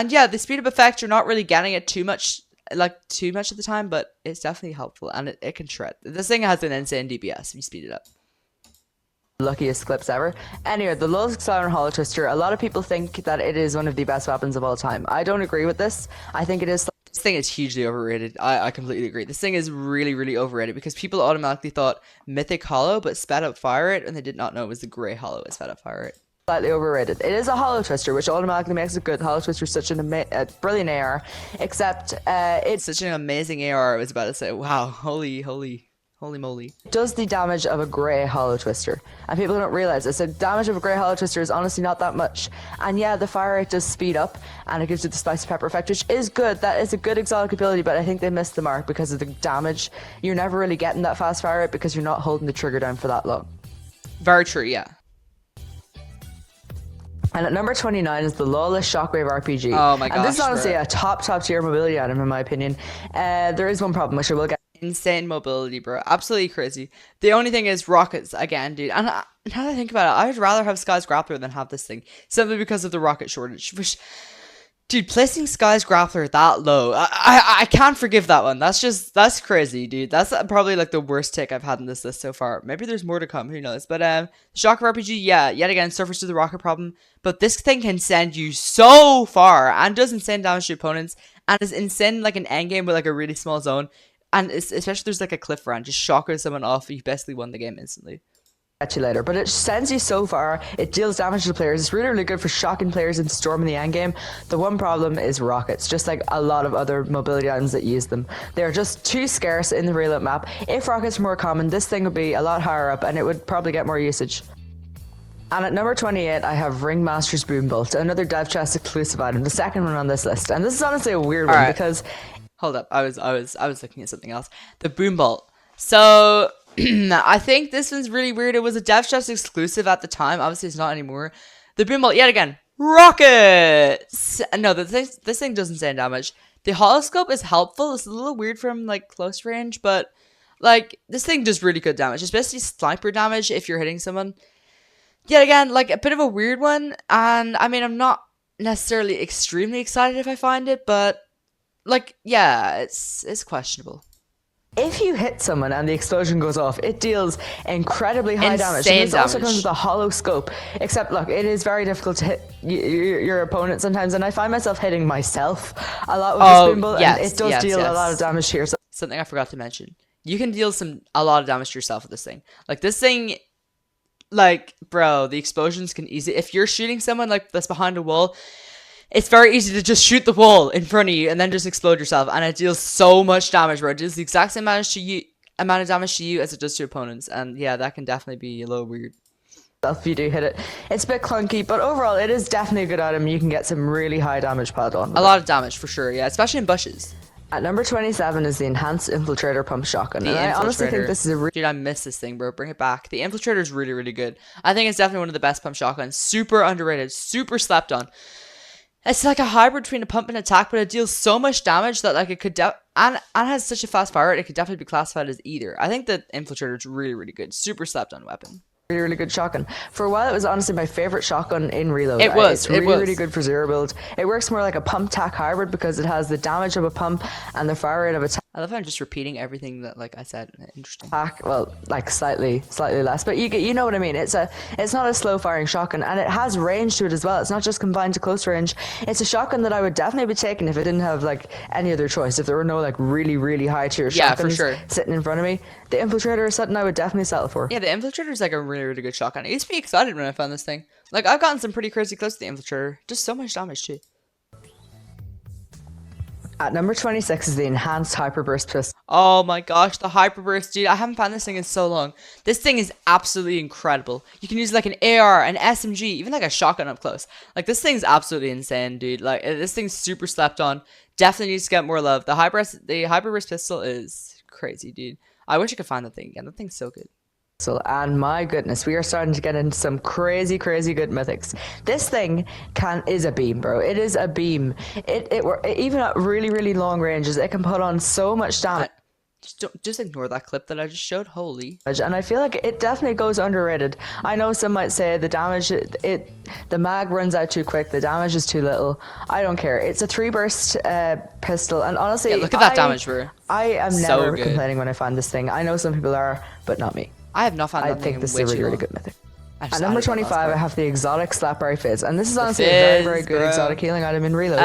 yeah, the speed up effect, you're not really getting it too much at the time, but it's definitely helpful, and it can shred. This thing has an insane DPS if you speed it up. Luckiest clips ever. Anyway, the Lawless Accelerant Hollow Twister, a lot of people think that it is one of the best weapons of all time. I don't agree with this. I think it is. This thing is hugely overrated. I completely agree. This thing is really, really overrated because people automatically thought Mythic Hollow, but sped up fire it, and they did not know it was the Grey Hollow with sped up fire it. Slightly overrated. It is a Hollow Twister, which automatically makes it good. Hollow Twister is such a brilliant AR, except it's Such an amazing AR, I was about to say. Wow, holy moly. it does the damage of a Grey Hollow Twister, and people don't realize this. The damage of a Grey Hollow Twister is honestly not that much, and yeah, the fire rate does speed up, and it gives you the spicy pepper effect, which is good. That is a good exotic ability, but I think they missed the mark because of the damage. You're never really getting that fast fire rate because you're not holding the trigger down for that long. Very true, yeah. And at number 29 is the Lawless Shockwave RPG. Oh my gosh, and this is honestly bro. a top tier mobility item in my opinion. There is one problem, which I will get. Insane mobility, bro. Absolutely crazy. The only thing is rockets again, dude. And now that I think about it, I would rather have Sky's Grappler than have this thing, simply because of the rocket shortage. Which, dude, placing Sky's Grappler that low, I can't forgive that one. That's crazy, dude. That's probably like the worst take I've had in this list so far. Maybe there's more to come. Who knows? But Shocker RPG, yeah, yet again suffers to the rocket problem. But this thing can send you so far and does insane damage to opponents and is insane like an endgame with like a really small zone. And especially if there's like a cliff around, just shocker someone off, you basically won the game instantly. At you later, but it sends you so far. It deals damage to the players. It's really, really good for shocking players and storming the endgame. The one problem is rockets, just like a lot of other mobility items that use them. They're just too scarce in the reload map. If rockets were more common, this thing would be a lot higher up and it would probably get more usage. And at number 28, I have Ringmaster's Boombolt, another dev chest exclusive item, the second one on this list. And this is honestly a weird one because hold up, I was looking at something else. The Boombolt. So I think this one's really weird. It was a dev chest exclusive at the time. Obviously, it's not anymore. The Boombolt, yet again, rockets. No, this thing doesn't stand damage. The holoscope is helpful. It's a little weird from like close range, but like this thing does really good damage. It's basically sniper damage if you're hitting someone. Yet again, like a bit of a weird one. And I mean, I'm not necessarily extremely excited if I find it, but like, yeah, it's questionable. if you hit someone and the explosion goes off, it deals incredibly high damage. And this also comes with a hollow scope. Except, look, it is very difficult to hit your opponent sometimes, and I find myself hitting myself a lot with this Boombolt, and it does deal a lot of damage here. So something I forgot to mention. You can deal a lot of damage to yourself with this thing. Like, this thing, like, bro, the explosions can easily... If you're shooting someone, like, that's behind a wall... It's very easy to just shoot the wall in front of you and then just explode yourself, and it deals so much damage, bro. It deals the exact same amount of damage to you as it does to opponents, and yeah, that can definitely be a little weird. If you do hit it, it's a bit clunky, but overall, it is definitely a good item. You can get some really high damage piled on. A lot of damage for sure, yeah, especially in bushes. At number 27 is the Enhanced Infiltrator Pump Shotgun. And I honestly think this is a dude, I miss this thing, bro. Bring it back. The Infiltrator is really, really good. I think it's definitely one of the best pump shotguns. Super underrated, super slept on. It's like a hybrid between a pump and attack, but it deals so much damage that like it could and has such a fast fire rate, it could definitely be classified as either. I think that Infiltrator is really, really good. Super slept on weapon. Really, really good shotgun. For a while, it was honestly my favorite shotgun in Reload. It was. It's really good for zero build. It works more like a pump tack hybrid because it has the damage of a pump and the fire rate of a I love how I'm just repeating everything that like I said. Interesting. well, like slightly less, but you know what I mean. It's not a slow firing shotgun, and it has range to it as well. It's not just confined to close range. It's a shotgun that I would definitely be taking if it didn't have like any other choice. If there were no like really high tier shotguns for sure. sitting in front of me, the Infiltrator is something I would definitely settle for. Yeah, the Infiltrator is like a really good shotgun. I used to be excited when I found this thing. Like I've gotten some pretty crazy close to the Infiltrator. Just so much damage too. At number 26 is the Enhanced Hyperburst Pistol. Oh my gosh, the Hyperburst, dude. I haven't found this thing in so long. This thing is absolutely incredible. You can use like an AR, an SMG, even like a shotgun up close. Like this thing's absolutely insane, dude. Like this thing's super slept on. Definitely needs to get more love. The Hyperburst pistol is crazy, dude. I wish I could find that thing again. That thing's so good. And my goodness, we are starting to get into some crazy good mythics. This thing is a beam, bro. It is a beam. It even at really long ranges, it can put on so much damage. Just ignore that clip that I just showed. Holy. And I feel like it definitely goes underrated. I know some might say the damage, the mag runs out too quick, the damage is too little. I don't care. It's a 3-burst pistol, and honestly, yeah, look at that damage, bro. I am so never good. Complaining when I find this thing. I know some people are, but not me. I have not found that I think this is a really good mythic. At number 25, I have the exotic Slapberry Fizz, and this is honestly a very good exotic healing item in Reload.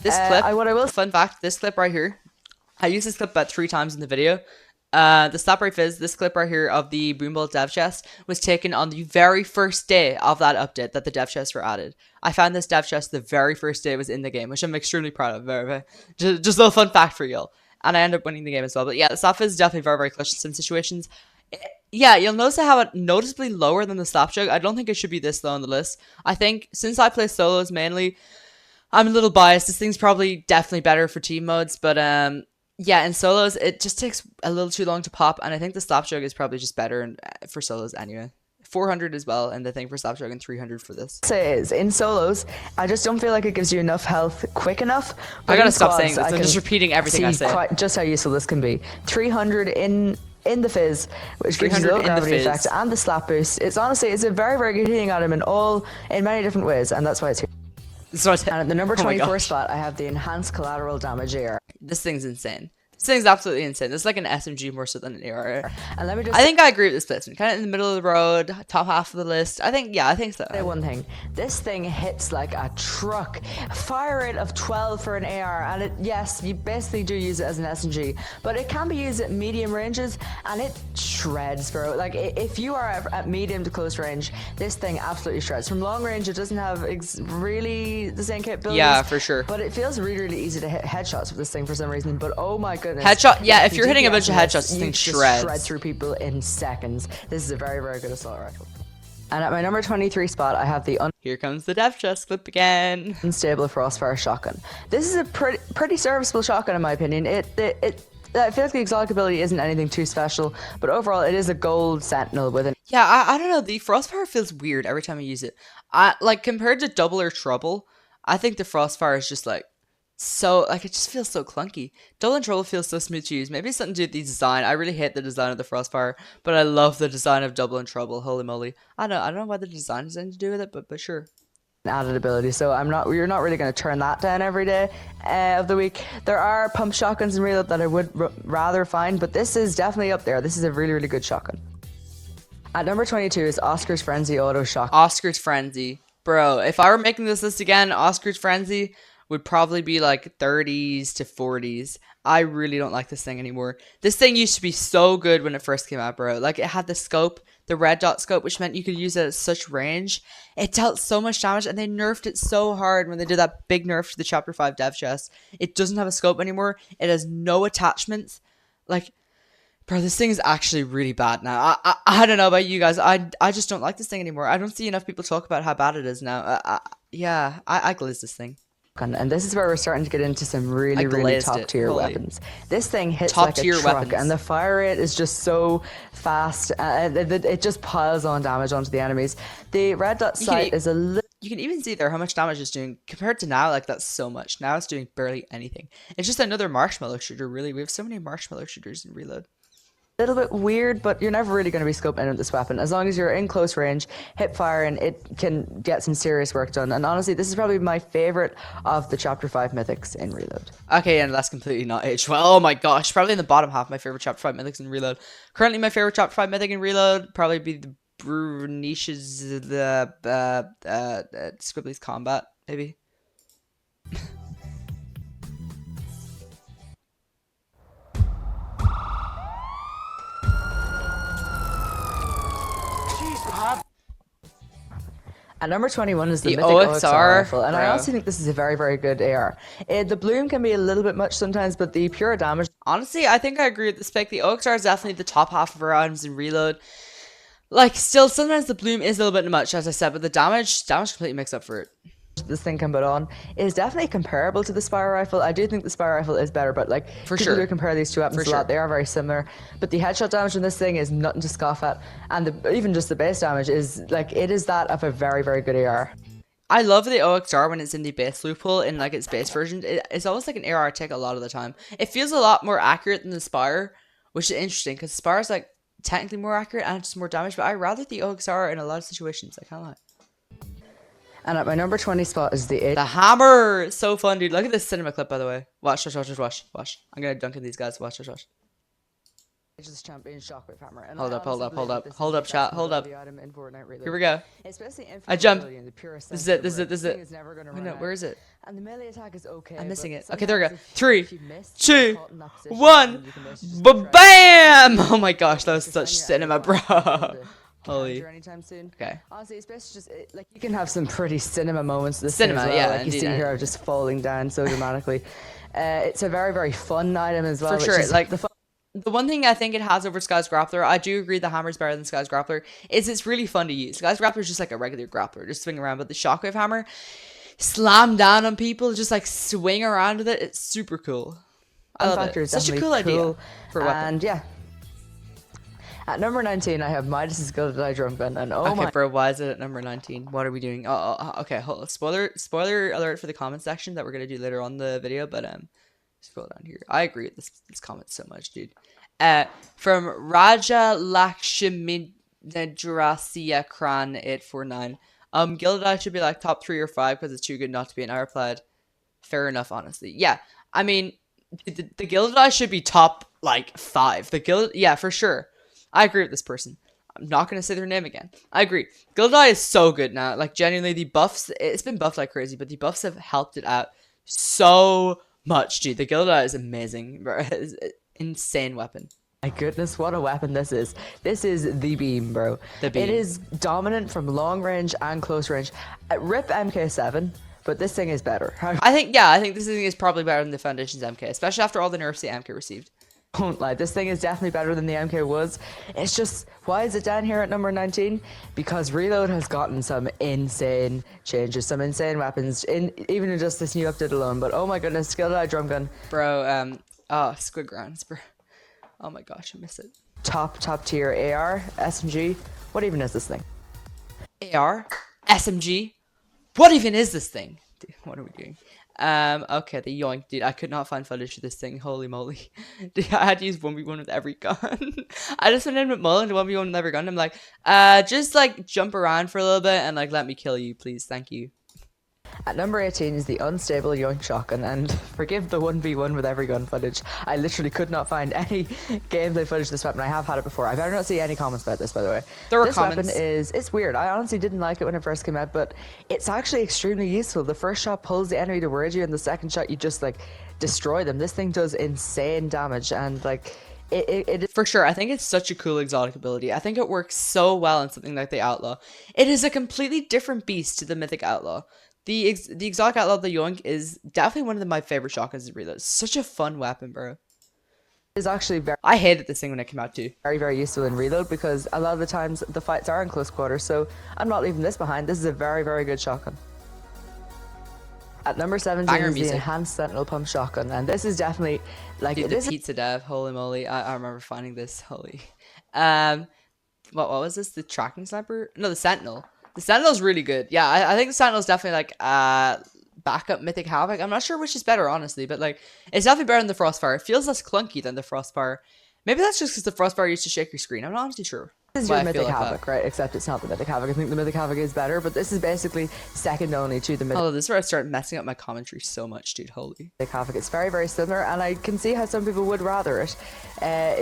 This clip, fun fact, this clip right here, I used this clip about 3 times in the video. The Slapberry Fizz, this clip right here of the Boombolt dev chest was taken on the very first day of that update that the dev chests were added. I found this dev chest the very first day it was in the game, which I'm extremely proud of. Very. Just a little fun fact for y'all. And I ended up winning the game as well. But yeah, the Slap Fizz is definitely very clutch in some situations. Yeah, you'll notice how it noticeably lower than the Slapjug. I don't think it should be this low on the list. I think since I play solos mainly, I'm a little biased. This thing's probably definitely better for team modes, but yeah, in solos it just takes a little too long to pop, and I think the Slapjug is probably just better for solos anyway. 400 as well, and the thing for Slapjug, and 300 for this. In solos, I just don't feel like it gives you enough health quick enough. I gotta stop saying this. I'm just repeating everything I say. Just how useful this can be. 300 in the Fizz, which gives you low gravity effect, and the slap boost. It's honestly, it's a very good healing item in many different ways, and that's why it's here. And at the number 24 spot, I have the Enhanced Collateral Damage AR. This thing's insane. This thing's absolutely insane. This is like an SMG more so than an AR. And let me I think I agree with this placement. Kind of in the middle of the road, top half of the list. I think so. Say one thing. This thing hits like a truck. Fire rate of 12 for an AR, and yes, you basically do use it as an SMG, but it can be used at medium ranges, and it shreds, bro. Like if you are at medium to close range, this thing absolutely shreds. From long range, it doesn't have really the same capabilities. Yeah, for sure. But it feels really easy to hit headshots with this thing for some reason. But oh my goodness. Headshot, yeah, if you're hitting a bunch of headshots, this thing shreds. Shred through people in seconds. This is a very good assault rifle. And at my number 23 spot, I have the Here comes the dev chest clip again. Unstable Frostfire shotgun. This is a pretty serviceable shotgun in my opinion. I feel like the exotic ability isn't anything too special, but overall it is a gold sentinel with an... Yeah, I don't know, the Frostfire feels weird every time I use it. Like, compared to Double or Trouble, I think the Frostfire is just like, so, like, it just feels so clunky. Double and Trouble feels so smooth to use. Maybe it's something to do with the design. I really hate the design of the Frostfire, but I love the design of Double and Trouble. Holy moly. I don't know why the design has anything to do with it, but sure. Added ability, so you're not really going to turn that down every day of the week. There are pump shotguns in Reload that I would rather find, but this is definitely up there. This is a really good shotgun. At number 22 is Oscar's Frenzy Auto Shotgun. Oscar's Frenzy. Bro, if I were making this list again, Oscar's Frenzy would probably be like 30s to 40s. I really don't like this thing anymore. This thing used to be so good when it first came out, bro. Like, it had the scope, the red dot scope, which meant you could use it at such range. It dealt so much damage, and they nerfed it so hard when they did that big nerf to the Chapter 5 dev chest. It doesn't have a scope anymore. It has no attachments. Like, bro, this thing is actually really bad now. I don't know about you guys. I just don't like this thing anymore. I don't see enough people talk about how bad it is now. Yeah, I glaze this thing. And this is where we're starting to get into some really top tier weapons. This thing hits top like a tier truck, weapons. And the fire rate is just so fast. It just piles on damage onto the enemies. The red dot sight is a little... you can even see there how much damage it's doing compared to now. Like, that's so much. Now it's doing barely anything. It's just another marshmallow shooter, really. We have so many marshmallow shooters in Reload. Little bit weird, but you're never really going to be scoping in with this weapon. As long as you're in close range, hip firing, it can get some serious work done. And honestly, this is probably my favorite of the Chapter 5 mythics in Reload. Okay, and that's completely not aged well. Oh my gosh, probably in the bottom half my favorite Chapter 5 mythics in Reload. Currently, my favorite Chapter 5 mythic in Reload probably be the Brunish's Squibbly's Combat, maybe. At number 21 is the The Mythic OXR rifle, and I bro. honestly think this is a very, very good AR. The bloom can be a little bit much sometimes, but the pure damage... Honestly, I think I agree with this pick. The OXR is definitely the top half of our items in Reload. Like, still, sometimes the bloom is a little bit much, as I said, but the damage completely makes up for it. this thing can put on is definitely comparable to the Spire rifle. I do think the Spire rifle is better, but like For people sure. do compare these two weapons a lot. They are very similar, but the headshot damage on this thing is nothing to scoff at, and even just the base damage is like it is that of a very, very good AR. I love the OXR when it's in the base loophole in like its base version. It's almost like an AR tick a lot of the time. It feels a lot more accurate than the Spire, which is interesting because Spire is like technically more accurate and just more damage, but I rather the OXR in a lot of situations. I can't lie. And at my number 20 spot is the The hammer. So fun, dude. Look at this cinema clip, by the way. Watch. I'm gonna dunk in these guys. Watch. Aegis Champion Shockwave Hammer. And Hold I up, honestly believe this is hold the up, chat, best hold up. mobility item in Fortnite Reload. Here we go. Especially infinite I jump. mobility in the purest This is sense it. of the This is word. it. Thing is never gonna I run know. out. Where is it? And the melee attack is okay. I'm missing but it. Okay, there we go. sometimes 3, if you miss, 2, you're caught in that position 1. and you can miss just try Ba-bam! Oh my gosh, that was to such defend your cinema, enemy bro. while you're able to Holy. counter anytime soon. Okay. Honestly, especially just like you can have some pretty cinema moments. This Cinema, thing as well. yeah, Like you indeed. see here, just falling down so dramatically. It's a very, very fun item as well. For which sure. is Like, the fun. the one thing I think it has over Sky's Grappler, I do agree the hammer's better than Sky's Grappler, is it's really fun to use. Sky's Grappler is just like a regular grappler, just swing around, but the Shockwave Hammer, slam down on people, just like swing around with it, it's super cool. I love Factor it. is Such a definitely cool idea cool. for a weapon. And yeah. At number 19, I have Midas's Gilded Eye Drum Gun, and oh Okay, my. bro, why is it at number 19? What are we doing? Okay, hold on. Spoiler alert for the comment section that we're gonna do later on in the video, but scroll down here. I agree with this comment so much, dude. From Raja Lakshmindrasya Kran 849. Gilded Eye should be like top 3 or 5 because it's too good not to be. And I replied, fair enough, honestly. Yeah, I mean, the Gilded Eye should be top like 5. Yeah, for sure. I agree with this person. I'm not going to say their name again. I agree. Gilded Eye is so good now. Like, genuinely, the buffs, it's been buffed like crazy, but the buffs have helped it out so much, dude. The Gilded Eye is amazing, bro. It's an insane weapon. My goodness, what a weapon this is. This is the beam, bro. The beam. It is dominant from long range and close range. Rip MK7, but this thing is better. I think this thing is probably better than the Foundation's MK, especially after all the nerfs the MK received. Don't lie, this thing is definitely better than the MK was. It's just, why is it down here at number 19? Because Reload has gotten some insane changes, some insane weapons, even in just this new update alone. But oh my goodness, Gilded Eye Drum Gun. Bro, Squid Grounds, bro. Oh my gosh, I miss it. Top tier AR, SMG. What even is this thing? AR? SMG? What even is this thing? Dude, what are we doing? Okay, the yoink, dude. I could not find footage of this thing. Holy moly. Dude, I had to use 1v1 with every gun. I just went in with Mullen to 1v1 with every gun. I'm like, just like jump around for a little bit and like let me kill you, please. Thank you. At number 18 is the unstable Yoink Shotgun, and forgive the 1v1 with every gun footage. I literally could not find any gameplay footage of this weapon. I have had it before. I better not see any comments about this, by the way. There were this comments. Weapon it's weird. I honestly didn't like it when it first came out, but it's actually extremely useful. The first shot pulls the enemy towards you, and the second shot you just like destroy them. This thing does insane damage, and like it For sure, I think it's such a cool exotic ability. I think it works so well in something like the Outlaw. It is a completely different beast to the Mythic Outlaw. The exotic Outlaw, the Yoink, is definitely one of my favorite shotguns to reload. It's such a fun weapon, bro. is actually very, I hated this thing when it came out too. very, very useful in Reload because a lot of the times the fights are in close quarters, so I'm not leaving this behind. This is a very, very good shotgun. At number 17 Banger is the music. Enhanced Sentinel Pump Shotgun, and this is definitely like Dude, it the is pizza dev, holy moly! I remember finding this. Holy, what was this? The tracking sniper? No, the Sentinel. The Sentinel's really good. Yeah, I think the Sentinel's definitely like backup Mythic Havoc. I'm not sure which is better, honestly, but like it's definitely better than the Frostfire. It feels less clunky than the Frostfire. Maybe that's just because the Frostfire used to shake your screen. I'm not honestly sure. This is why your I feel Mythic like that. Havoc, right? Except it's not the Mythic Havoc. I think the Mythic Havoc is better, but this is basically second only to the Mythic Oh, this is where I start messing up my commentary so much, dude. Holy. Havoc. It's very, very similar, and I can see how some people would rather it.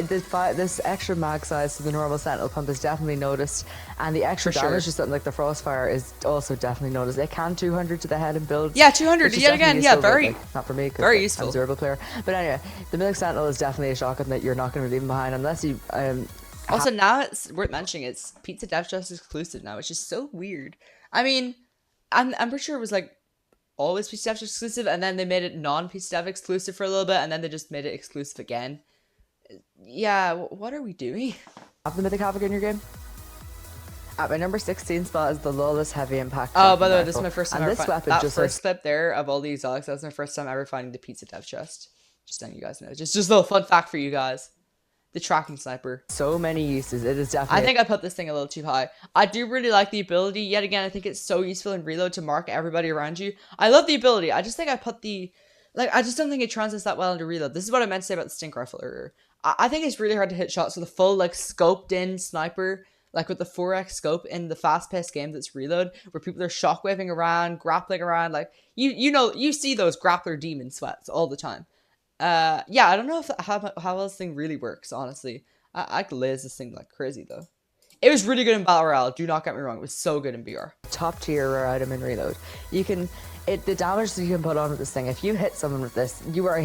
This extra mag size to the normal Sentinel pump is definitely noticed, and the extra For sure. damage to something like the Frostfire is also definitely noticed. It can 200 to the head and builds. Yeah, 200 which is yet again. definitely Yeah, useful, but, very, like, not for me. 'Cause, very like, useful. I'm a durable player, but anyway, the Mythic Sentinel is definitely a shotgun that you're not going to be leaving behind unless you. Also, now it's worth mentioning it's Pizza Death Just exclusive now, which is so weird. I mean, I'm pretty sure it was like always Pizza Death Just exclusive, and then they made it non-Pizza Death exclusive for a little bit, and then they just made it exclusive again. Yeah, what are we doing? Have the Mythic Havoc in your game? At my number 16 spot is the Lawless Heavy Impact. Oh, by Shotgun the way, this is Rifle. my first time and ever this finding weapon that just first clip there of all the exotics. That was my first time ever finding the Pizza Death Chest. Just letting you guys know. Just a little fun fact for you guys. The tracking sniper. so many uses. It is definitely. I think I put this thing a little too high. I do really like the ability. Yet again, I think it's so useful in reload to mark everybody around you. I love the ability. I just think I put the... Like, I just don't think it translates that well into reload. This is what I meant to say about the Stink Rifle earlier. I think it's really hard to hit shots with a full, like, scoped-in sniper, like with the 4x scope in the fast-paced game that's reload, where people are shockwaving around, grappling around. Like, you know, you see those grappler demon sweats all the time. Yeah, I don't know if how well this thing really works, honestly. I could laze this thing like crazy, though. It was really good in Battle Royale, do not get me wrong. It was so good in BR. top tier rare item in reload. You can, the damage that you can put on with this thing, if you hit someone with this, you are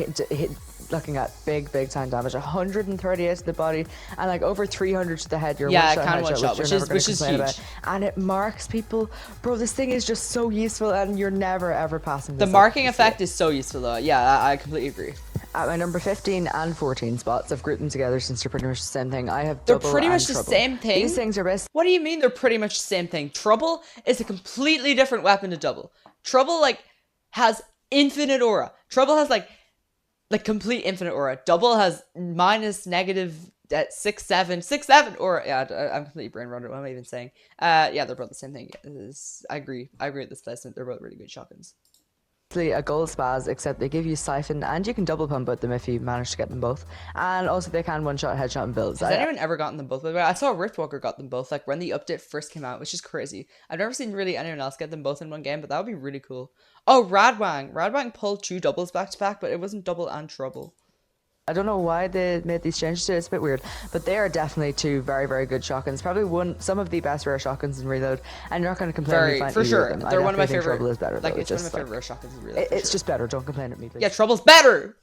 looking at big time damage. 138 to the body and like over 300 to the head. You're Yeah, one it can one shot, which is huge. about. And it marks people. Bro, this thing is just so useful and you're never ever passing this The up. marking You see effect it. is so useful, though. Yeah, I completely agree. At my number 15 and 14 spots, I've grouped them together since they're pretty much the same thing. I have They're double pretty and much the trouble. same thing? These things are basically What do you mean they're pretty much the same thing? Trouble is a completely different weapon to Double. Trouble, like, has infinite aura. Trouble has, like complete infinite aura. Double has minus negative at 6-7 aura. Yeah, I'm completely brain rotted. What am I even saying? Yeah, they're both the same thing. I agree with this placement. They're both really good shotguns. a gold spaz, except they give you siphon and you can double pump with them if you manage to get them both. And also they can one-shot headshot and builds. Has anyone ever gotten them both? By the way, I saw Riftwalker got them both, like when the update first came out, which is crazy. I've never seen really anyone else get them both in one game, but that would be really cool. Oh, Radwang. Radwang pulled 2 doubles back to back, but it wasn't double and trouble. I don't know why they made these changes to it. It's a bit weird, but they are definitely 2 very, very good shotguns. Probably some of the best rare shotguns in reload, and you're not going to complain. Very, when you for find either sure. of them. They're I one of my definitely think favorite. Trouble is better. Like though. it's one of my favorite rare shotguns in reload. It's just better. Don't complain at me, please. Yeah, Trouble's better.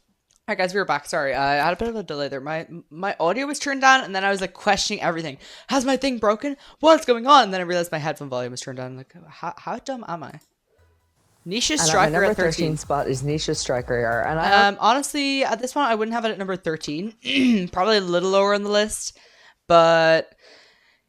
Alright guys, we were back. Sorry, I had a bit of a delay there. My audio was turned down, and then I was like questioning everything. Has my thing broken? What's going on? And then I realized my headphone volume was turned down. Like, how dumb am I? Nisha And Striker at my number at 13. 13 spot is Nisha Striker, and I Honestly, at this point, I wouldn't have it at number 13. Probably a little lower on the list, but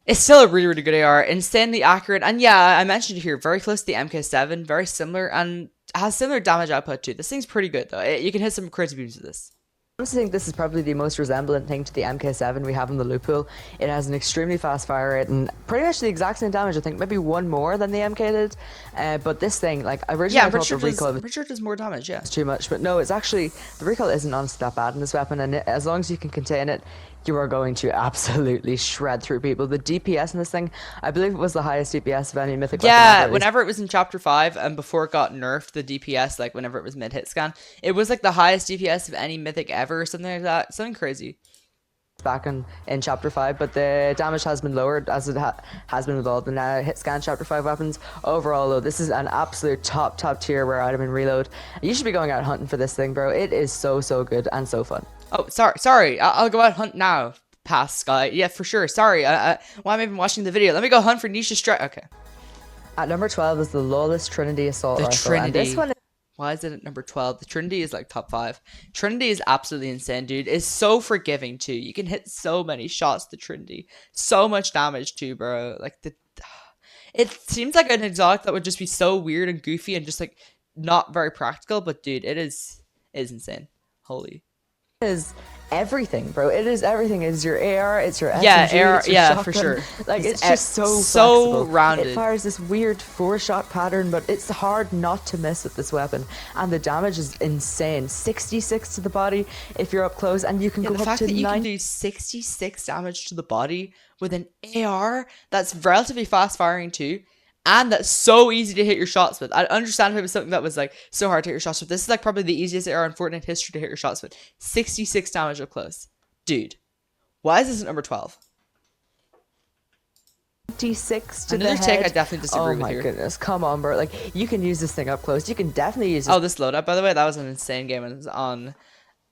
it's still a really, really good AR. Insanely accurate, and yeah, I mentioned it here, very close to the MK7, very similar, and has similar damage output too. This thing's pretty good though. You can hit some crazy beams with this. honestly think this is probably the most resemblant thing to the MK7 we have in the loot pool. It has an extremely fast fire rate and pretty much the exact same damage. I think maybe one more than the MK did. But this thing, like originally Yeah, I I'm pretty thought sure, the recoil was pretty sure it does more damage. Yeah. too much, but no, it's actually the recoil isn't honestly that bad in this weapon, and as long as you can contain it, you are going to absolutely shred through people. The DPS in this thing, I believe it was the highest DPS of any mythic weapon Yeah, ever. whenever it was in Chapter 5 and before it got nerfed, the DPS, like whenever it was mid-hit scan, it was like the highest DPS of any mythic ever or something like that. Something crazy. Back in chapter 5, but the damage has been lowered as it has been with all the now hit scan chapter 5 weapons. Overall though, this is an absolute top tier rare item in reload. You should be going out hunting for this thing, bro. It is so good and so fun. Oh, sorry. I'll go out hunt now. Pass, Sky. Yeah, for sure. Sorry. Why am I even watching the video? Let me go hunt for Nisha Strike. Okay. At number 12 is the Lawless Trinity Assault The Rifle, and Trinity. this one Why is it at number 12? The Trinity is like top 5. Trinity is absolutely insane, dude. It's so forgiving too. You can hit so many shots to Trinity. So much damage too, bro. Like it seems like an exotic that would just be so weird and goofy and just like not very practical, but dude, it is insane. Holy. is everything, bro. It is everything. It's your AR, it's your SMG, Yeah, it's your yeah, shotgun. for sure. Like it's just so so flexible. rounded. It fires this weird 4-shot pattern, but it's hard not to miss with this weapon. And the damage is insane. 66 to the body if you're up close, and you can Yeah, go the up fact to that you 9. can do 66 damage to the body with an AR that's relatively fast firing too, and that's so easy to hit your shots with. I understand if it was something that was like so hard to hit your shots with. This is like probably the easiest AR in Fortnite history to hit your shots with. 66 damage up close. Dude, why is this at number 12? 26 to Another the take head. I definitely disagree oh with my here. goodness, come on, bro. Like, you can use this thing up close. You can definitely use this. Oh, this loadout, by the way, that was an insane game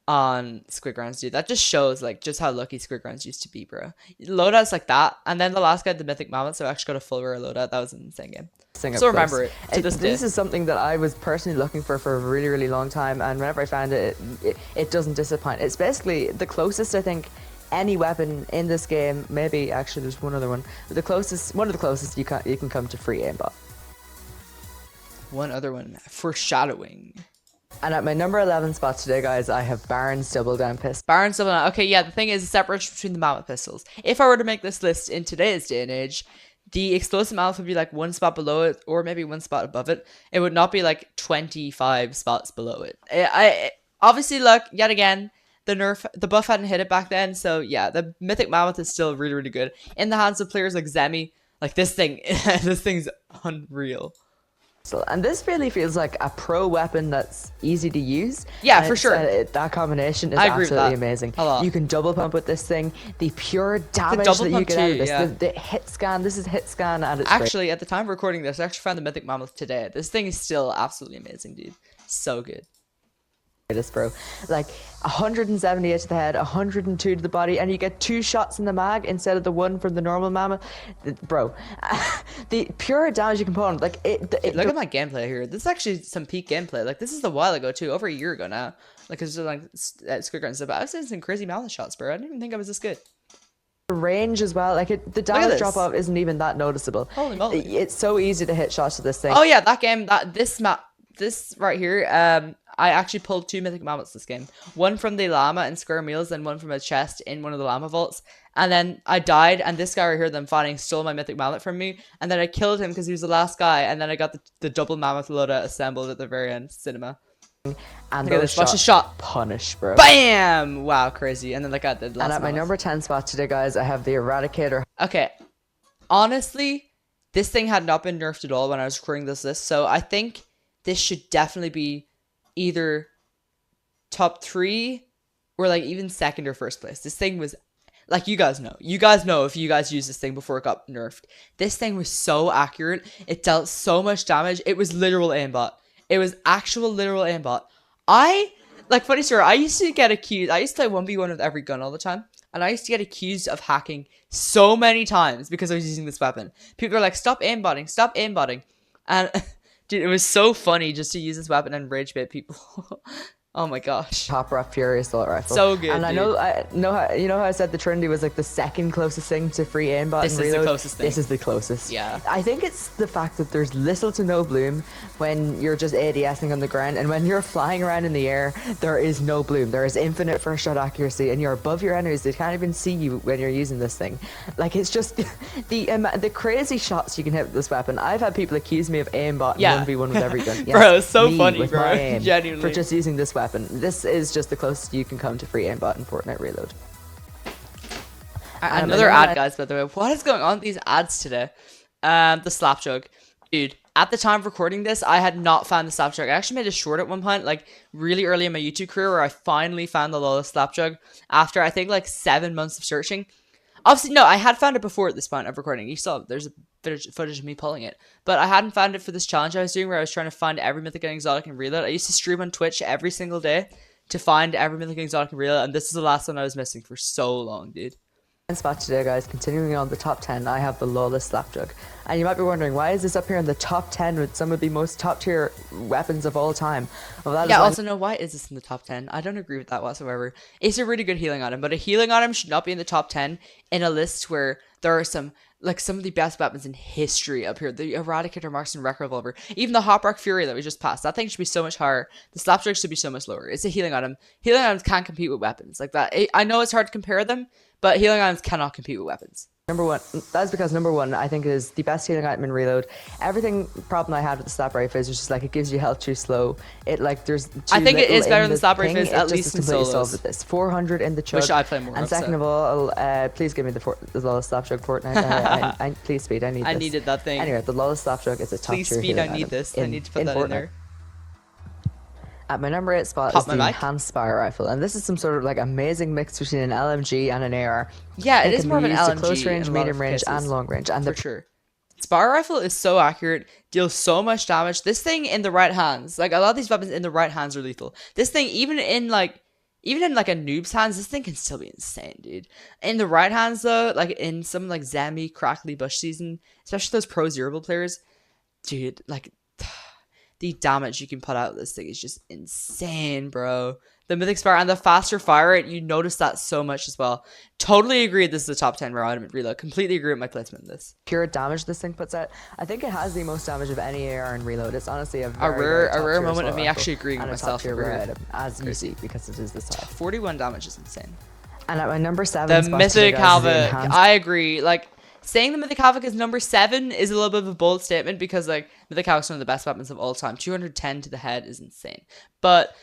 on Squid Grounds, dude. That just shows like just how lucky Squid Grounds used to be, bro. Loadouts like that, and then the last guy, the Mythic Mammoth, so I actually got a full rare loadout. That was an insane game. Thing So up remember close. it to this day. This is something that I was personally looking for a really, really long time, and whenever I found it, it doesn't disappoint. It's basically the closest, I think, any weapon in this game. Maybe actually there's one other one. But one of the closest you can come to free aimbot. One other one, Foreshadowing. And at my number 11 spot today, guys, I have Baron's Double Down Pistol. Baron's Double Down. Okay, yeah, the thing is the separation between the Mammoth pistols. If I were to make this list in today's day and age, the Explosive Mammoth would be like one spot below it, or maybe one spot above it. It would not be like 25 spots below it. Obviously, look, yet again, the buff hadn't hit it back then, so yeah, the Mythic Mammoth is still really, really good. In the hands of players like Zemi, like this thing's unreal. And this really feels like a pro weapon that's easy to use. Yeah, and for sure. That combination is I agree with absolutely that. amazing. A lot. You can double pump with this thing. The pure damage double that you pump get out of too, this. yeah. The hit scan. This is hit scan and it's great. Actually, at the time of recording this, I actually found the Mythic Mammoth today. This thing is still absolutely amazing, dude. So good. This, bro. Like 178 to the head, 102 to the body, and you get 2 shots in the mag instead of the one from the normal Mammoth. Bro, the pure damage you can put on, like Look at my gameplay here. This is actually some peak gameplay. Like this is a while ago too, over a year ago now. Like it's just like at Squid Grounds stuff. But I was saying some crazy Mammoth shots, bro. I didn't even think I was this good. range as well. Like the damage this. drop off isn't even that noticeable. Holy moly. It's so easy to hit shots with this thing. Oh yeah, that game, this right here, I actually pulled 2 Mythic Mammoths this game. One from the llama in Square Meals and one from a chest in one of the llama vaults. And then I died, and this guy right here that I'm fighting stole my Mythic Mammoth from me. And then I killed him because he was the last guy. And then I got the double Mammoth loadout assembled at the very end. Cinema. And Look at those this. Watch the shots shot. punish, bro. BAM! Wow, crazy. And then like I did last And at my Mammoth. number 10 spot today, guys, I have the Eradicator. Okay. Honestly, this thing had not been nerfed at all when I was recording this list. So I think this should definitely be either top 3 or like even second or first place. This thing was, like, you guys know if you guys used this thing before it got nerfed. This thing was so accurate. It dealt so much damage. It was literal aimbot. It was actual literal aimbot. Funny story, I used to get accused. I used to play 1v1 with every gun all the time. And I used to get accused of hacking so many times because I was using this weapon. People are like, stop aimbotting, stop aimbotting. And dude, it was so funny just to use this weapon and rage bait people. Oh my gosh. Top Rock Fury Assault Rifle. So good, And I know how you know how I said the Trinity was like the second closest thing to free aimbot This and is the reload? closest thing. This is the closest. Yeah. I think it's the fact that there's little to no bloom when you're just ADSing on the ground, and when you're flying around in the air, there is no bloom. There is infinite first shot accuracy, and you're above your enemies. They can't even see you when you're using this thing. Like, it's just the crazy shots you can hit with this weapon. I've had people accuse me of aimbot Yeah. 1v1 with every gun. Bro, it's so me funny, with bro. my aim Genuinely. for just using this weapon. This is just the closest you can come to free aimbot in Fortnite Reload. Another ad, guys, by the way. What is going on with these ads today? The slap jug. Dude, at the time of recording this, I had not found the slap jug. I actually made a short at one point, like really early in my YouTube career, where I finally found the Lola slap jug after I think like 7 months of searching. Obviously, no, I had found it before at this point of recording. You saw there's a footage of me pulling it, but I hadn't found it for this challenge I was doing where I was trying to find every mythic and exotic and reload. I used to stream on Twitch every single day to find every mythic and exotic and reload, and this is the last one I was missing for so long, dude. Spot today, guys. Continuing on the top 10, I have the Lawless Slapjug. And you might be wondering, why is this up here in the top 10 with some of the most top tier weapons of all time? Well, that Yeah, is why also, no, why is this in the top 10? I don't agree with that whatsoever. It's a really good healing item, but a healing item should not be in the top 10 in a list where there are some of the best weapons in history up here. The Eradicator, Marksman, Wreck Revolver, even the Hop Rock Fury that we just passed. That thing should be so much higher. The Slapjug should be so much lower. It's a healing item. Healing items can't compete with weapons like that. I know it's hard to compare them, but healing items cannot compete with weapons. number one, that's because number one, I think it is the best healing item in Reload. Everything problem I had with the Slap Rifle is just like it gives you health too slow. It like there's too I think it little is better in than the Slap thing. Rifle, It at just least is in completely solos. solved with this. 400 in the chug. Wish I played more And of, second so. of all, please give me the Lawless Slapjug Fortnite. Please speed, I need this. I needed that thing. Anyway, the Lawless Slapjug is a top Please tier speed, healing I need item this. I need to put that Fortnite. in there. At my number 8 spot Pop is my the mic. Enhanced Spire Rifle, and this is some sort of like amazing mix between an LMG and an AR. Yeah, it is can more of be an used to LMG close range, in a lot medium of range, and cases. long range. And For sure. Spire Rifle is so accurate, deals so much damage. This thing in the right hands, like a lot of these weapons in the right hands are lethal. This thing, even in like a noob's hands, this thing can still be insane, dude. In the right hands though, like in some like Zammy, Crackly, Bush season, especially those pro zerable players, dude, like the damage you can put out of this thing is just insane, bro. The Mythic Spire and the faster fire rate, you notice that so much as well. Totally agree this is a top 10 rare item at Reload. Completely agree with my placement in this. pure damage this thing puts out, I think it has the most damage of any AR in Reload. It's honestly a very A top rare tier moment of assault me rifle actually agreeing and with a top myself tier over rare here. item, as you see, because it is this high. 41 damage is insane. And at my number 7 The spot today, Mythic guys, is the Havoc, Enhanced I agree. Like, saying the Mythic Havoc is number 7 is a little bit of a bold statement because, like, Mythic Havoc's one of the best weapons of all time. 210 to the head is insane. But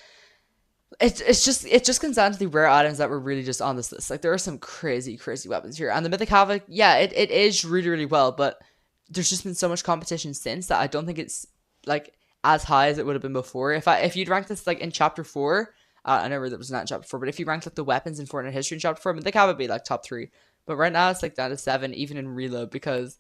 it just comes down to the rare items that were really just on this list. Like, there are some crazy weapons here. And the Mythic Havoc, yeah, it is really well, but there's just been so much competition since that I don't think it's, like, as high as it would have been before. If you'd rank this, like, in Chapter 4, I never that was not in Chapter 4, but if you ranked, like, the weapons in Fortnite history in Chapter 4, Mythic Havoc would be, like, top 3. But right now, it's, like, down to 7, even in Reload, because,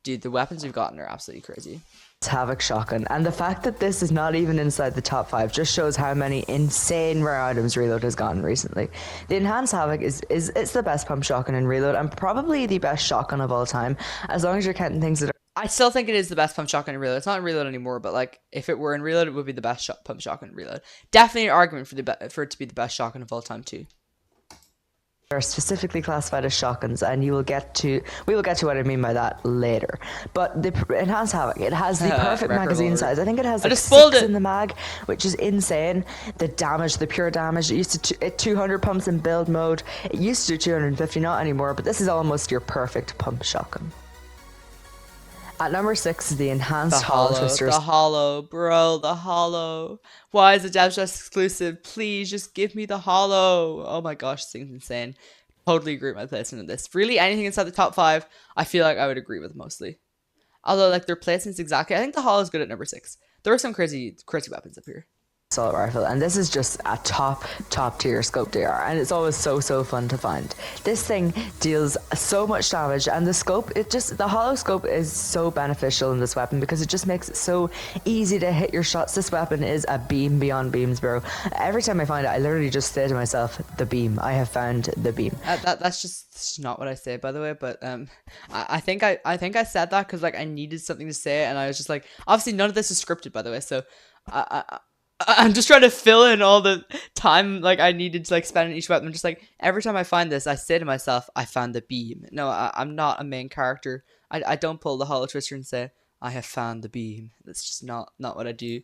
dude, the weapons we've gotten are absolutely crazy. Havoc Shotgun, and the fact that this is not even inside the top 5 just shows how many insane rare items Reload has gotten recently. The Enhanced Havoc is it's the best pump shotgun in Reload and probably the best shotgun of all time, as long as you're counting things that are I still think it is the best pump shotgun in Reload. It's not in Reload anymore, but, like, if it were in Reload, it would be the best pump shotgun in Reload. Definitely an argument for it to be the best shotgun of all time, too. specifically classified as shotguns, and we will get to what I mean by that later. But the Enhanced Havoc, it has the perfect Wreck magazine Revolver. size. I think it has I like just spoiled 6 it. in the mag, which is insane. The damage, the pure damage, it used to 200 pumps in build mode. It used to do 250, not anymore, but this is almost your perfect pump shotgun. At number 6 is the Enhanced Hollow Twister. The Hollow, bro, the Hollow. Why is it Dabs Just exclusive? Please, just give me the Hollow. Oh my gosh, this thing's insane. Totally agree with my placement of this. Really, anything inside the top 5, I feel like I would agree with mostly. Although, like, their placements exactly, I think the Hollow is good at number 6. There are some crazy weapons up here. Assault rifle, and this is just a top tier scope DR, and it's always so fun to find. This thing deals so much damage, and the scope, the hollow scope is so beneficial in this weapon because it just makes it so easy to hit your shots. This weapon is a beam beyond beams, bro. Every time I find it, I literally just say to myself, the beam. I have found the beam. That's just not what I say, by the way. But I think I said that because, like, I needed something to say, and I was just like, obviously none of this is scripted, by the way. So I'm just trying to fill in all the time, like, I needed to, like, spend on each weapon. I'm just like, every time I find this, I say to myself, I found the beam. No, I'm not a main character. I don't pull the Hollow Twister and say, I have found the beam. That's just not what I do.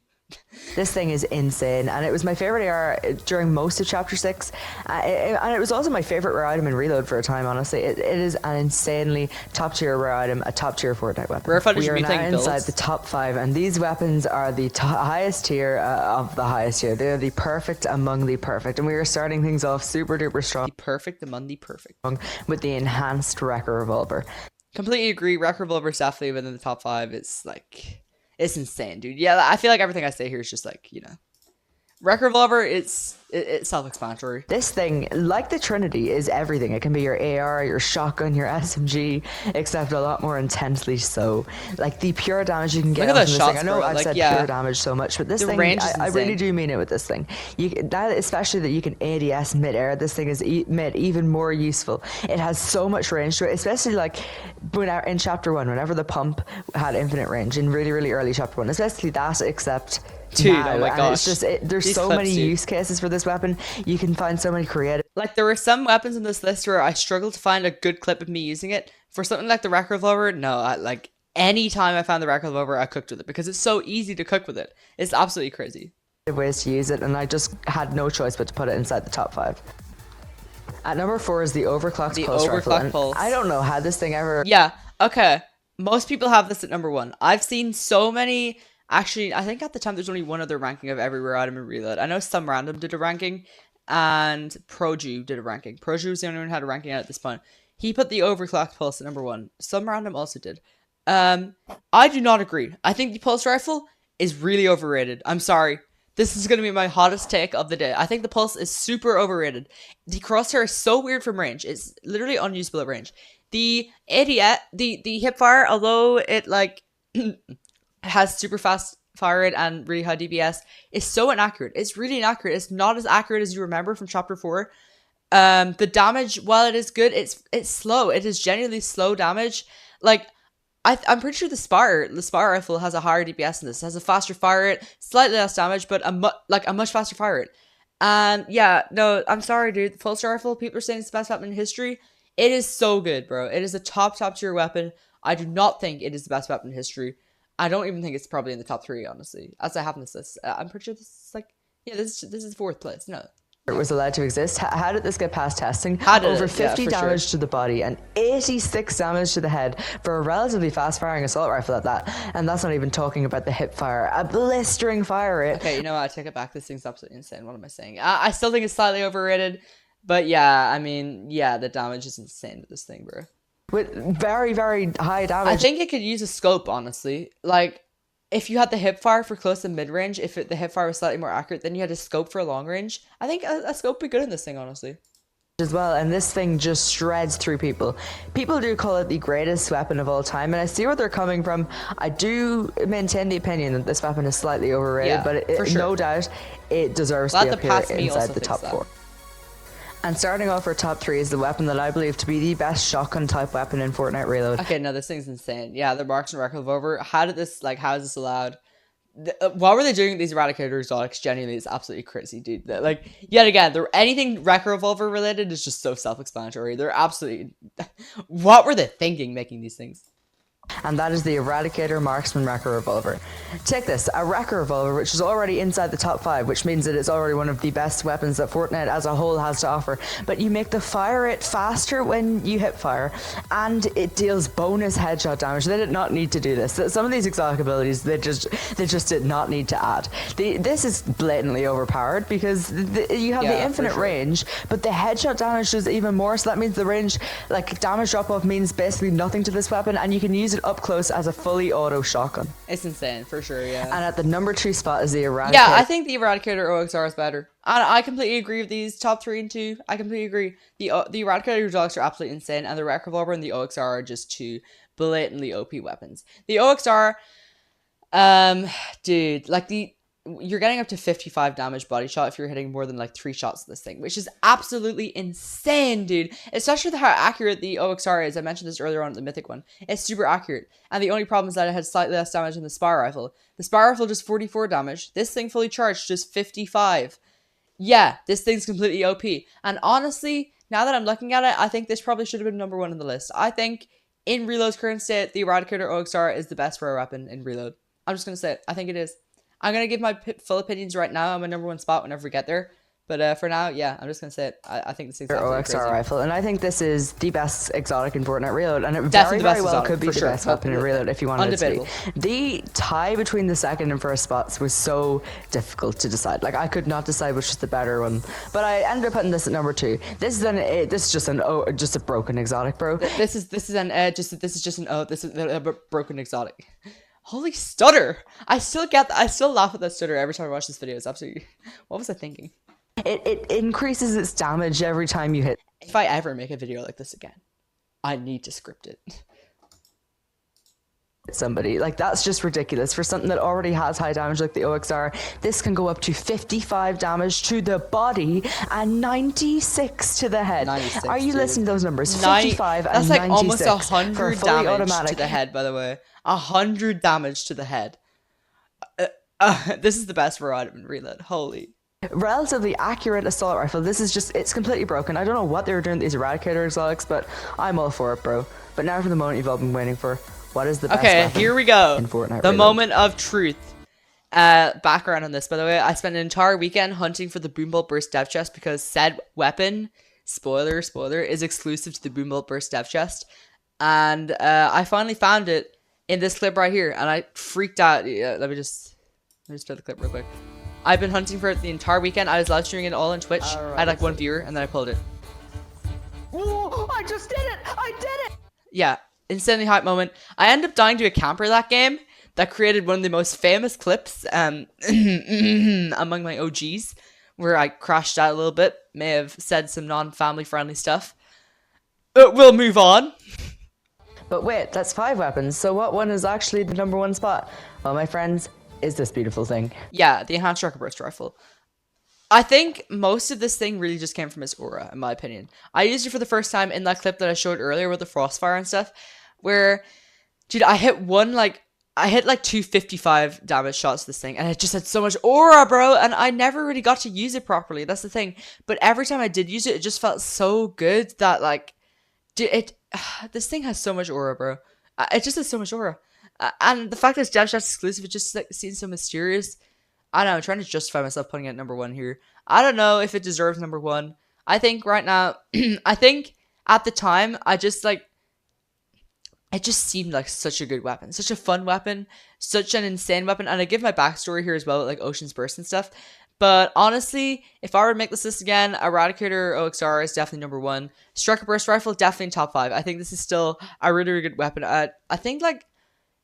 This thing is insane, and it was my favorite AR during most of Chapter 6, and it was also my favorite rare item in Reload for a time, honestly. It is an insanely top tier rare item, a top tier Fortnite weapon. Rare fighters We are should be now taking inside builds. the top 5, and these weapons are the highest tier of the highest tier. They're the perfect among the perfect, and we are starting things off super duper strong The perfect among the perfect. with the Enhanced Wrecker Revolver. Completely agree. Wreck Revolver is definitely within the top 5. It's like, it's insane, dude. Yeah, I feel like everything I say here is just like, you know, Wreck Revolver. It's It's self-explanatory. This thing, like the Trinity, is everything. It can be your AR, your shotgun, your SMG, except a lot more intensely so. Like the pure damage you can get Look at off those this thing. shots, I know bro. I've Like, said yeah. pure damage so much, but this The thing, range is I really insane. do mean it with this thing. That especially that you can ADS mid-air. This thing is made even more useful. It has so much range to it, especially like in chapter 1, whenever the pump had infinite range in really, really early chapter 1, especially that, except. Dude, now. oh my And gosh. it's just there's These so clips, many dude. use cases for this weapon. You can find so many creative. Like, there were some weapons in this list where I struggled to find a good clip of me using it. For something like the Wrecker Revolver, no, like, any time I found the Wrecker Revolver, I cooked with it, because it's so easy to cook with it. It's absolutely crazy. Ways to use it, and I just had no choice but to put it inside the top 5. At number 4 is the overclocked The pulse rifle. overclocked And pulse. I don't know how this thing ever. Yeah, okay. Most people have this at number 1. I've seen so many. Actually, I think at the time there's only one other ranking of every rare item in Reload. I know some random did a ranking, and Proju did a ranking. Proju was the only one who had a ranking out at this point. He put the overclocked pulse at number 1. Some random also did. I do not agree. I think the pulse rifle is really overrated. I'm sorry. This is going to be my hottest take of the day. I think the pulse is super overrated. The crosshair is so weird from range. It's literally unusable at range. The idiot, the hipfire, although it like has super fast fire rate and really high DPS, is so inaccurate. It's really inaccurate. It's not as accurate as you remember from chapter 4. The damage, while it is good, it's slow. It is genuinely slow damage. Like, I'm pretty sure the Spire rifle has a higher DPS than this. It has a faster fire rate, slightly less damage, but a much faster fire rate. And yeah, no, I'm sorry, dude. The pulse rifle, people are saying it's the best weapon in history. It is so good, bro. It is a top tier weapon. I do not think it is the best weapon in history. I don't even think it's probably in the top 3, honestly. As I have in this list, I'm pretty sure this is like, yeah, this is 4th place. No. It was allowed to exist. How did this get past testing? How did Over it? Yeah, 50 for damage sure. to the body and 86 damage to the head for a relatively fast firing assault rifle at that. And that's not even talking about the hip fire. A blistering fire rate. Okay, you know what? I take it back. This thing's absolutely insane. What am I saying? I still think it's slightly overrated. But yeah, I mean, yeah, the damage is insane with this thing, bro. With very, very high damage. I think it could use a scope, honestly. Like, if you had the hip fire for close and mid range, if the hip fire was slightly more accurate, then you had a scope for long range. I think a scope would be good in this thing, honestly. As well, and this thing just shreds through people. People do call it the greatest weapon of all time, and I see where they're coming from. I do maintain the opinion that this weapon is slightly overrated, Yeah, but for sure. no doubt it deserves Glad to be that up here Past Me also inside the thinks top that. 4. And starting off our top 3 is the weapon that I believe to be the best shotgun type weapon in Fortnite Reload. Okay, no, this thing's insane. Yeah, the Marksman Wrecker Revolver. How is this allowed? What were they doing with these Eradicator exotics? Genuinely, it's absolutely crazy, dude. Like, yet again, anything Wrecker Revolver related is just so self-explanatory. They're absolutely... What were they thinking making these things? And that is the Eradicator Marksman Wrecker Revolver. Take this, a Wrecker Revolver which is already inside the top 5, which means that it's already one of the best weapons that Fortnite as a whole has to offer. But you make the fire rate faster when you hip fire, and it deals bonus headshot damage. They did not need to do this. Some of these exotic abilities, they just did not need to add. This is blatantly overpowered because you have the infinite range, but the headshot damage does even more, so that means the range, like damage drop off means basically nothing to this weapon, and you can use it up close as a fully auto shotgun. It's insane, for sure, yeah. And at the number 2 spot is the Eradicator. Yeah, I think the Eradicator OXR is better. I completely agree with these top 3 and 2. I completely agree. The Eradicator exotics are absolutely insane, and the Wrecker Revolver and the OXR are just 2 blatantly OP weapons. The OXR, dude, like you're getting up to 55 damage body shot if you're hitting more than like 3 shots of this thing, which is absolutely insane, dude. Especially with how accurate the OXR is. I mentioned this earlier on, the Mythic one. It's super accurate. And the only problem is that it had slightly less damage than the Spire Rifle. The Spire Rifle does 44 damage. This thing fully charged does 55. Yeah, this thing's completely OP. And honestly, now that I'm looking at it, I think this probably should have been number 1 on the list. I think in Reload's current state, the Eradicator OXR is the best rare weapon in Reload. I'm just going to say it. I think it is. I'm going to give my full opinions right now on my number 1 spot whenever we get there. But for now, yeah, I'm just going to say it. I think this thing's absolutely OXR crazy. rifle, and I think this is the best exotic in Fortnite Reload, and it Definitely very the best well exotic, could be for the sure. best weapon in Reload if you wanted it to be. The tie between the second and first spots was so difficult to decide. Like, I could not decide which was the better one, but I ended up putting this at number 2. This is just a broken exotic, bro. This is a broken exotic. Holy stutter! I still laugh at that stutter every time I watch this video. It's absolutely... What was I thinking? It increases its damage every time you hit If I ever make a video like this again, I need to script it. somebody. Like, that's just ridiculous. For something that already has high damage like the OXR, this can go up to 55 damage to the body and 96 to the head. 96, Are you dude. listening to those numbers? 90 55 and that's like 96 almost for 100 fully damage automatic. to the head, by the way. 100 damage to the head. This is the best variety in Reload. Holy. Relatively accurate assault rifle. This is just, it's completely broken. I don't know what they were doing with these Eradicator exotics, but I'm all for it, bro. But now for the moment you've all been waiting for. What is the best weapon here we go. in Fortnite The Reload? moment of truth. Background on this, by the way. I spent an entire weekend hunting for the Boombolt Burst dev chest because said weapon, spoiler, is exclusive to the Boombolt Burst dev chest. And I finally found it in this clip right here, and I freaked out. Yeah, let me just play the clip real quick. I've been hunting for it the entire weekend. I was live streaming it all on Twitch. I had like one viewer, and then I pulled it. Whoa, I just did it! I did it! Yeah, insanely hype moment. I ended up dying to a camper that game that created one of the most famous clips among my OGs, where I crashed out a little bit, may have said some non-family friendly stuff. But we'll move on. But wait, that's 5 weapons, so what one is actually the number 1 spot? Well, my friends, is this beautiful thing. Yeah, the Enhanced Striker Burst Rifle. I think most of this thing really just came from its aura, in my opinion. I used it for the first time in that clip that I showed earlier with the Frostfire and stuff, where, dude, I hit like 255 damage shots to this thing, and it just had so much aura, bro, and I never really got to use it properly. That's the thing. But every time I did use it, it just felt so good that, like, dude, this thing has so much aura, bro. It just has so much aura. And the fact that it's dev chest exclusive, it just like seems so mysterious. I don't know, I'm trying to justify myself putting it at number 1 here. I don't know if it deserves number 1. I think right now, I think at the time, it just seemed like such a good weapon. Such a fun weapon. Such an insane weapon. And I give my backstory here as well, like Ocean's Burst and stuff. But honestly, if I were to make this list again, Eradicator OXR is definitely number 1. Striker Burst Rifle, definitely in top 5. I think this is still a really, really good weapon. I think, like,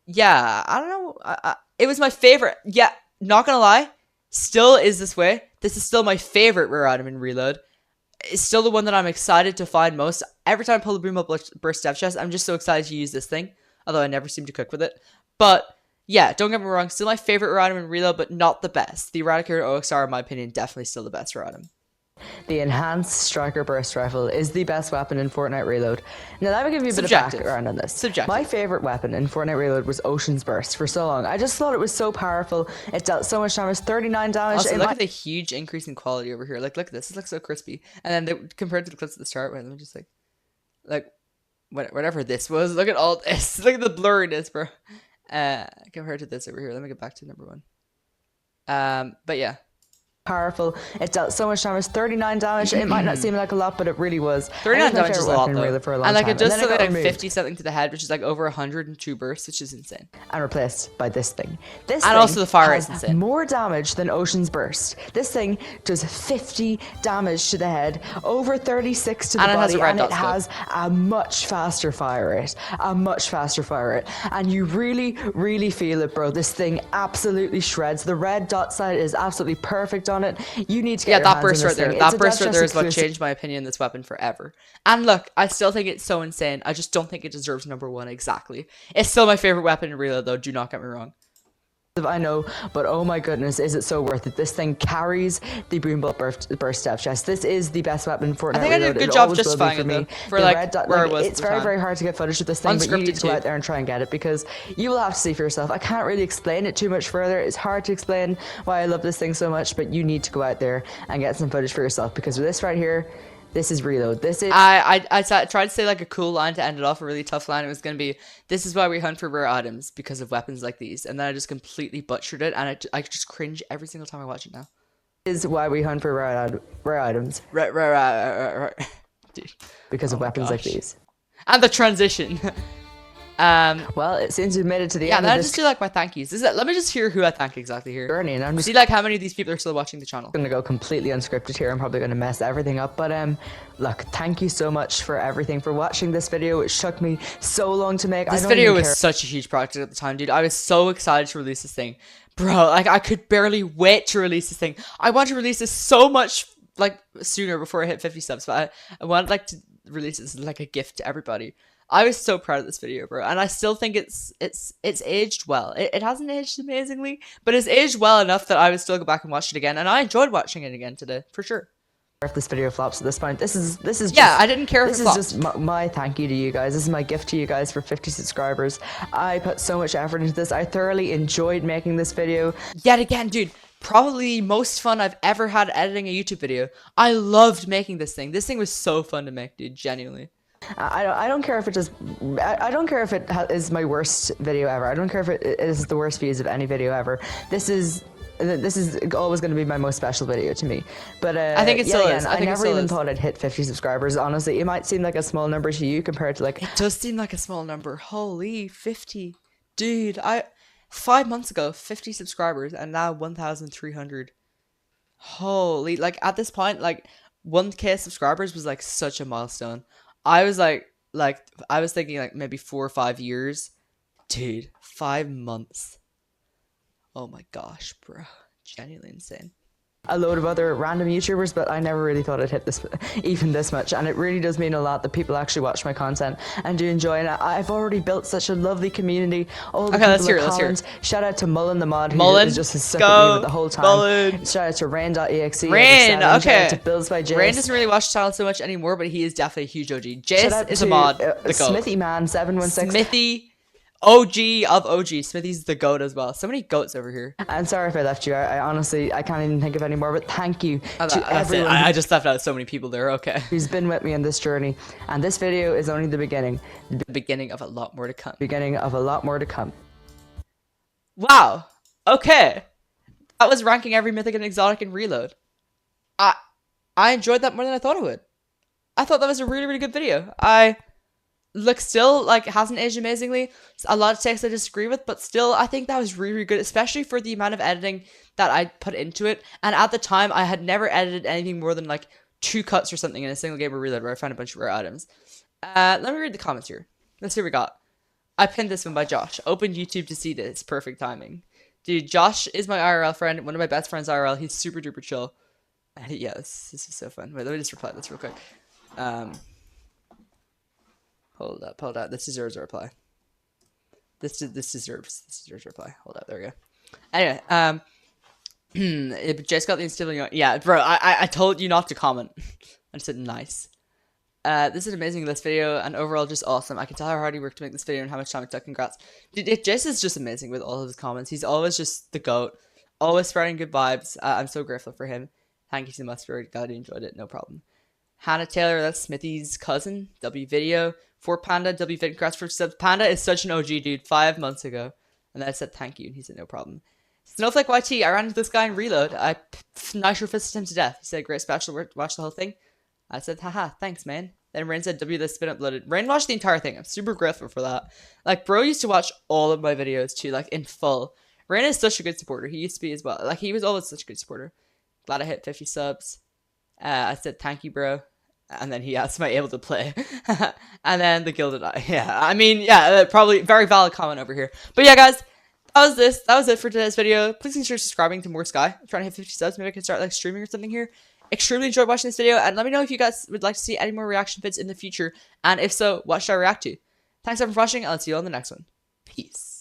yeah, I don't know. It was my favorite. Yeah, not gonna lie. Still is this way. This is still my favorite rare item in Reload. It's still the one that I'm excited to find most. Every time I pull the Boombolt Burst dev chest, I'm just so excited to use this thing. Although I never seem to cook with it. But yeah, don't get me wrong. Still my favorite rare item in Reload, but not the best. The Eradicator OXR, in my opinion, definitely still the best rare item. The Enhanced Striker Burst Rifle is the best weapon in Fortnite Reload. Now let me give you a bit of background on this. Subjective. My favorite weapon in Fortnite Reload was Ocean's Burst for so long. I just thought it was so powerful. It dealt so much damage, 39 damage. Also, look at the huge increase in quality over here. Like, look at this. This looks so crispy. And then compared to the clips at the start, wait, let me just like whatever this was. Look at all this. Look at the blurriness, bro. Compared to this over here. Let me get back to number 1. But yeah. Powerful. It dealt so much damage, 39 damage. It might not seem like a lot, but it really was. 39 damage is a lot, though. Really for a long and like time. it does And then something got like removed 50 something to the head, which is like over 102 bursts, which is insane. and replaced by this thing. This And thing also the fire has is insane. more damage than Ocean's Burst. This thing does 50 damage to the head, over 36 to the And it has body, a red and dot it scope. has a much faster fire rate. A much faster fire rate. And you really, really feel it, bro. This thing absolutely shreds. The red dot sight is absolutely perfect on it. You need to get Yeah, your that hands burst on right this there. thing. That It's a burst Death right there Chest is what exclusive. changed my opinion on this weapon forever. And look, I still think it's so insane. I just don't think it deserves number 1 exactly. It's still my favorite weapon in Reload, though. Do not get me wrong. I know, but oh my goodness, is it so worth it? This thing carries the Boombolt Burst dev chest. This is the best weapon in Fortnite I think I did a Reload. good It job always will be justifying for it, me. though, for, The like, red dot, where it was it's at the very, time. very hard to get footage of this thing, but you need Unscripted to go too. out there and try and get it because you will have to see for yourself. I can't really explain it too much further. It's hard to explain why I love this thing so much, but you need to go out there and get some footage for yourself because with this right here, this is Reload. This is I tried to say like a cool line to end it off, a really tough line. It was going to be, this is why we hunt for rare items, because of weapons like these. And then I just completely butchered it, and I just cringe every single time I watch it now. why we hunt for rare items Right. Dude. because of weapons like gosh. these. And the transition. Well, it seems we've made it to the Yeah, end then I of this just do like my thank yous. Let me just hear who I thank exactly here. journey, and I'm just See like how many of these people are still watching the channel. gonna go completely unscripted here. I'm probably gonna mess everything up, but look, thank you so much for everything, for watching this video. It took me so long to make. This I don't video even was care. such a huge project at the time, dude. I was so excited to release this thing. Bro, like I could barely wait to release this thing. I want to release this so much like sooner before I hit 50 subs, but I wanted like to release this as like a gift to everybody. I was so proud of this video, bro, and I still think it's aged well. It hasn't aged amazingly, but it's aged well enough that I would still go back and watch it again, and I enjoyed watching it again today for sure. If this video flops at this point, this is just, yeah, I didn't care if this it is flopped. just my thank you to you guys. This is my gift to you guys for 50 subscribers. I put so much effort into this. I thoroughly enjoyed making this video. Yet again, dude, probably most fun I've ever had editing a YouTube video. I loved making this thing. This thing was so fun to make, dude, genuinely. I don't care if it just I don't care if it is my worst video ever. I don't care if it is the worst views of any video ever. This is always going to be my most special video to me. But I think it still is. I never even thought I'd hit 50 subscribers. Honestly, it might seem like a small number to you compared to like. It does seem like a small number. Holy 50, dude! 5 months ago 50 subscribers and now 1,300. Holy, like at this point, like 1K subscribers was like such a milestone. I was like I was thinking like maybe 4 or 5 years. Dude, 5 months. Oh my gosh, bro. Genuinely insane. A load of other random YouTubers, but I never really thought I'd hit this even this much, and it really does mean a lot that people actually watch my content and do enjoy it. I've already built such a lovely community. All the Okay, people let's hear it. Shout out to Mullen the mod, who Mullen, is just as stuck with me the whole time. Mullen. Shout out to Rain.exe. Rain, okay. Shout out to Builds by Jace. Rain doesn't really watch the channel so much anymore, but he is definitely a huge OG. Shout Jace out is to a mod. The GOAT. Smithy Man 716. Smithy, OG of OG. Smithy's the GOAT as well. So many GOATs over here. I'm sorry if I left you. I honestly, I can't even think of any more, but thank you to everyone I just left out so many people there. Okay. who's been with me on this journey. And this video is only the beginning. The beginning of a lot more to come. Beginning of a lot more to come. Wow. Okay. That was ranking every mythic and exotic in Reload. I enjoyed that more than I thought I would. I thought that was a really, really good video. Still, like, hasn't aged amazingly. A lot of takes I disagree with, but still, I think that was really, really good, especially for the amount of editing that I put into it. And at the time, I had never edited anything more than, like, 2 cuts or something in a single game of Reload where I found a bunch of rare items. Let me read the comments here. Let's see what we got. I pinned this one by Josh. Opened YouTube to see this. Perfect timing. Dude, Josh is my IRL friend, one of my best friends IRL. He's super duper chill. And yeah, this is so fun. Wait, let me just reply this real quick. Hold up. This deserves a reply. This deserves a reply. Hold up, there we go. Anyway, Jace got the instability. Yeah, bro, I told you not to comment. I just said nice. This is an amazing list video, and overall just awesome. I can tell how hard he worked to make this video and how much time it took. Congrats. Dude, Jace is just amazing with all of his comments. He's always just the GOAT. Always spreading good vibes. I'm so grateful for him. Thank you so much, Spirit. Glad you enjoyed it. No problem. Hannah Taylor, that's Smithy's cousin. W Video. For Panda, W Vidcraft for subs. Panda is such an OG, dude. 5 months ago. And then I said thank you, and he said no problem. Snowflake YT, I ran into this guy in Reload. I nitro fisted him to death. He said, great special, watch the whole thing. I said, haha, thanks, man. Then Rain said, W, the spin uploaded. Rain watched the entire thing. I'm super grateful for that. Like, bro used to watch all of my videos, too, like, in full. Rain is such a good supporter. He used to be as well. Like, he was always such a good supporter. Glad I hit 50 subs. I said, thank you, bro. And then he asked, am I able to play? And then the Gilded Eye. Yeah, I mean, yeah, probably very valid comment over here. But yeah, guys, that was it for today's video. Please consider subscribing to more Sky. I'm trying to hit 50 subs. Maybe I can start like streaming or something here. Extremely enjoyed watching this video, and let me know if you guys would like to see any more reaction vids in the future, and if so, what should I react to? Thanks everyone for watching, and I'll see you on the next one. Peace.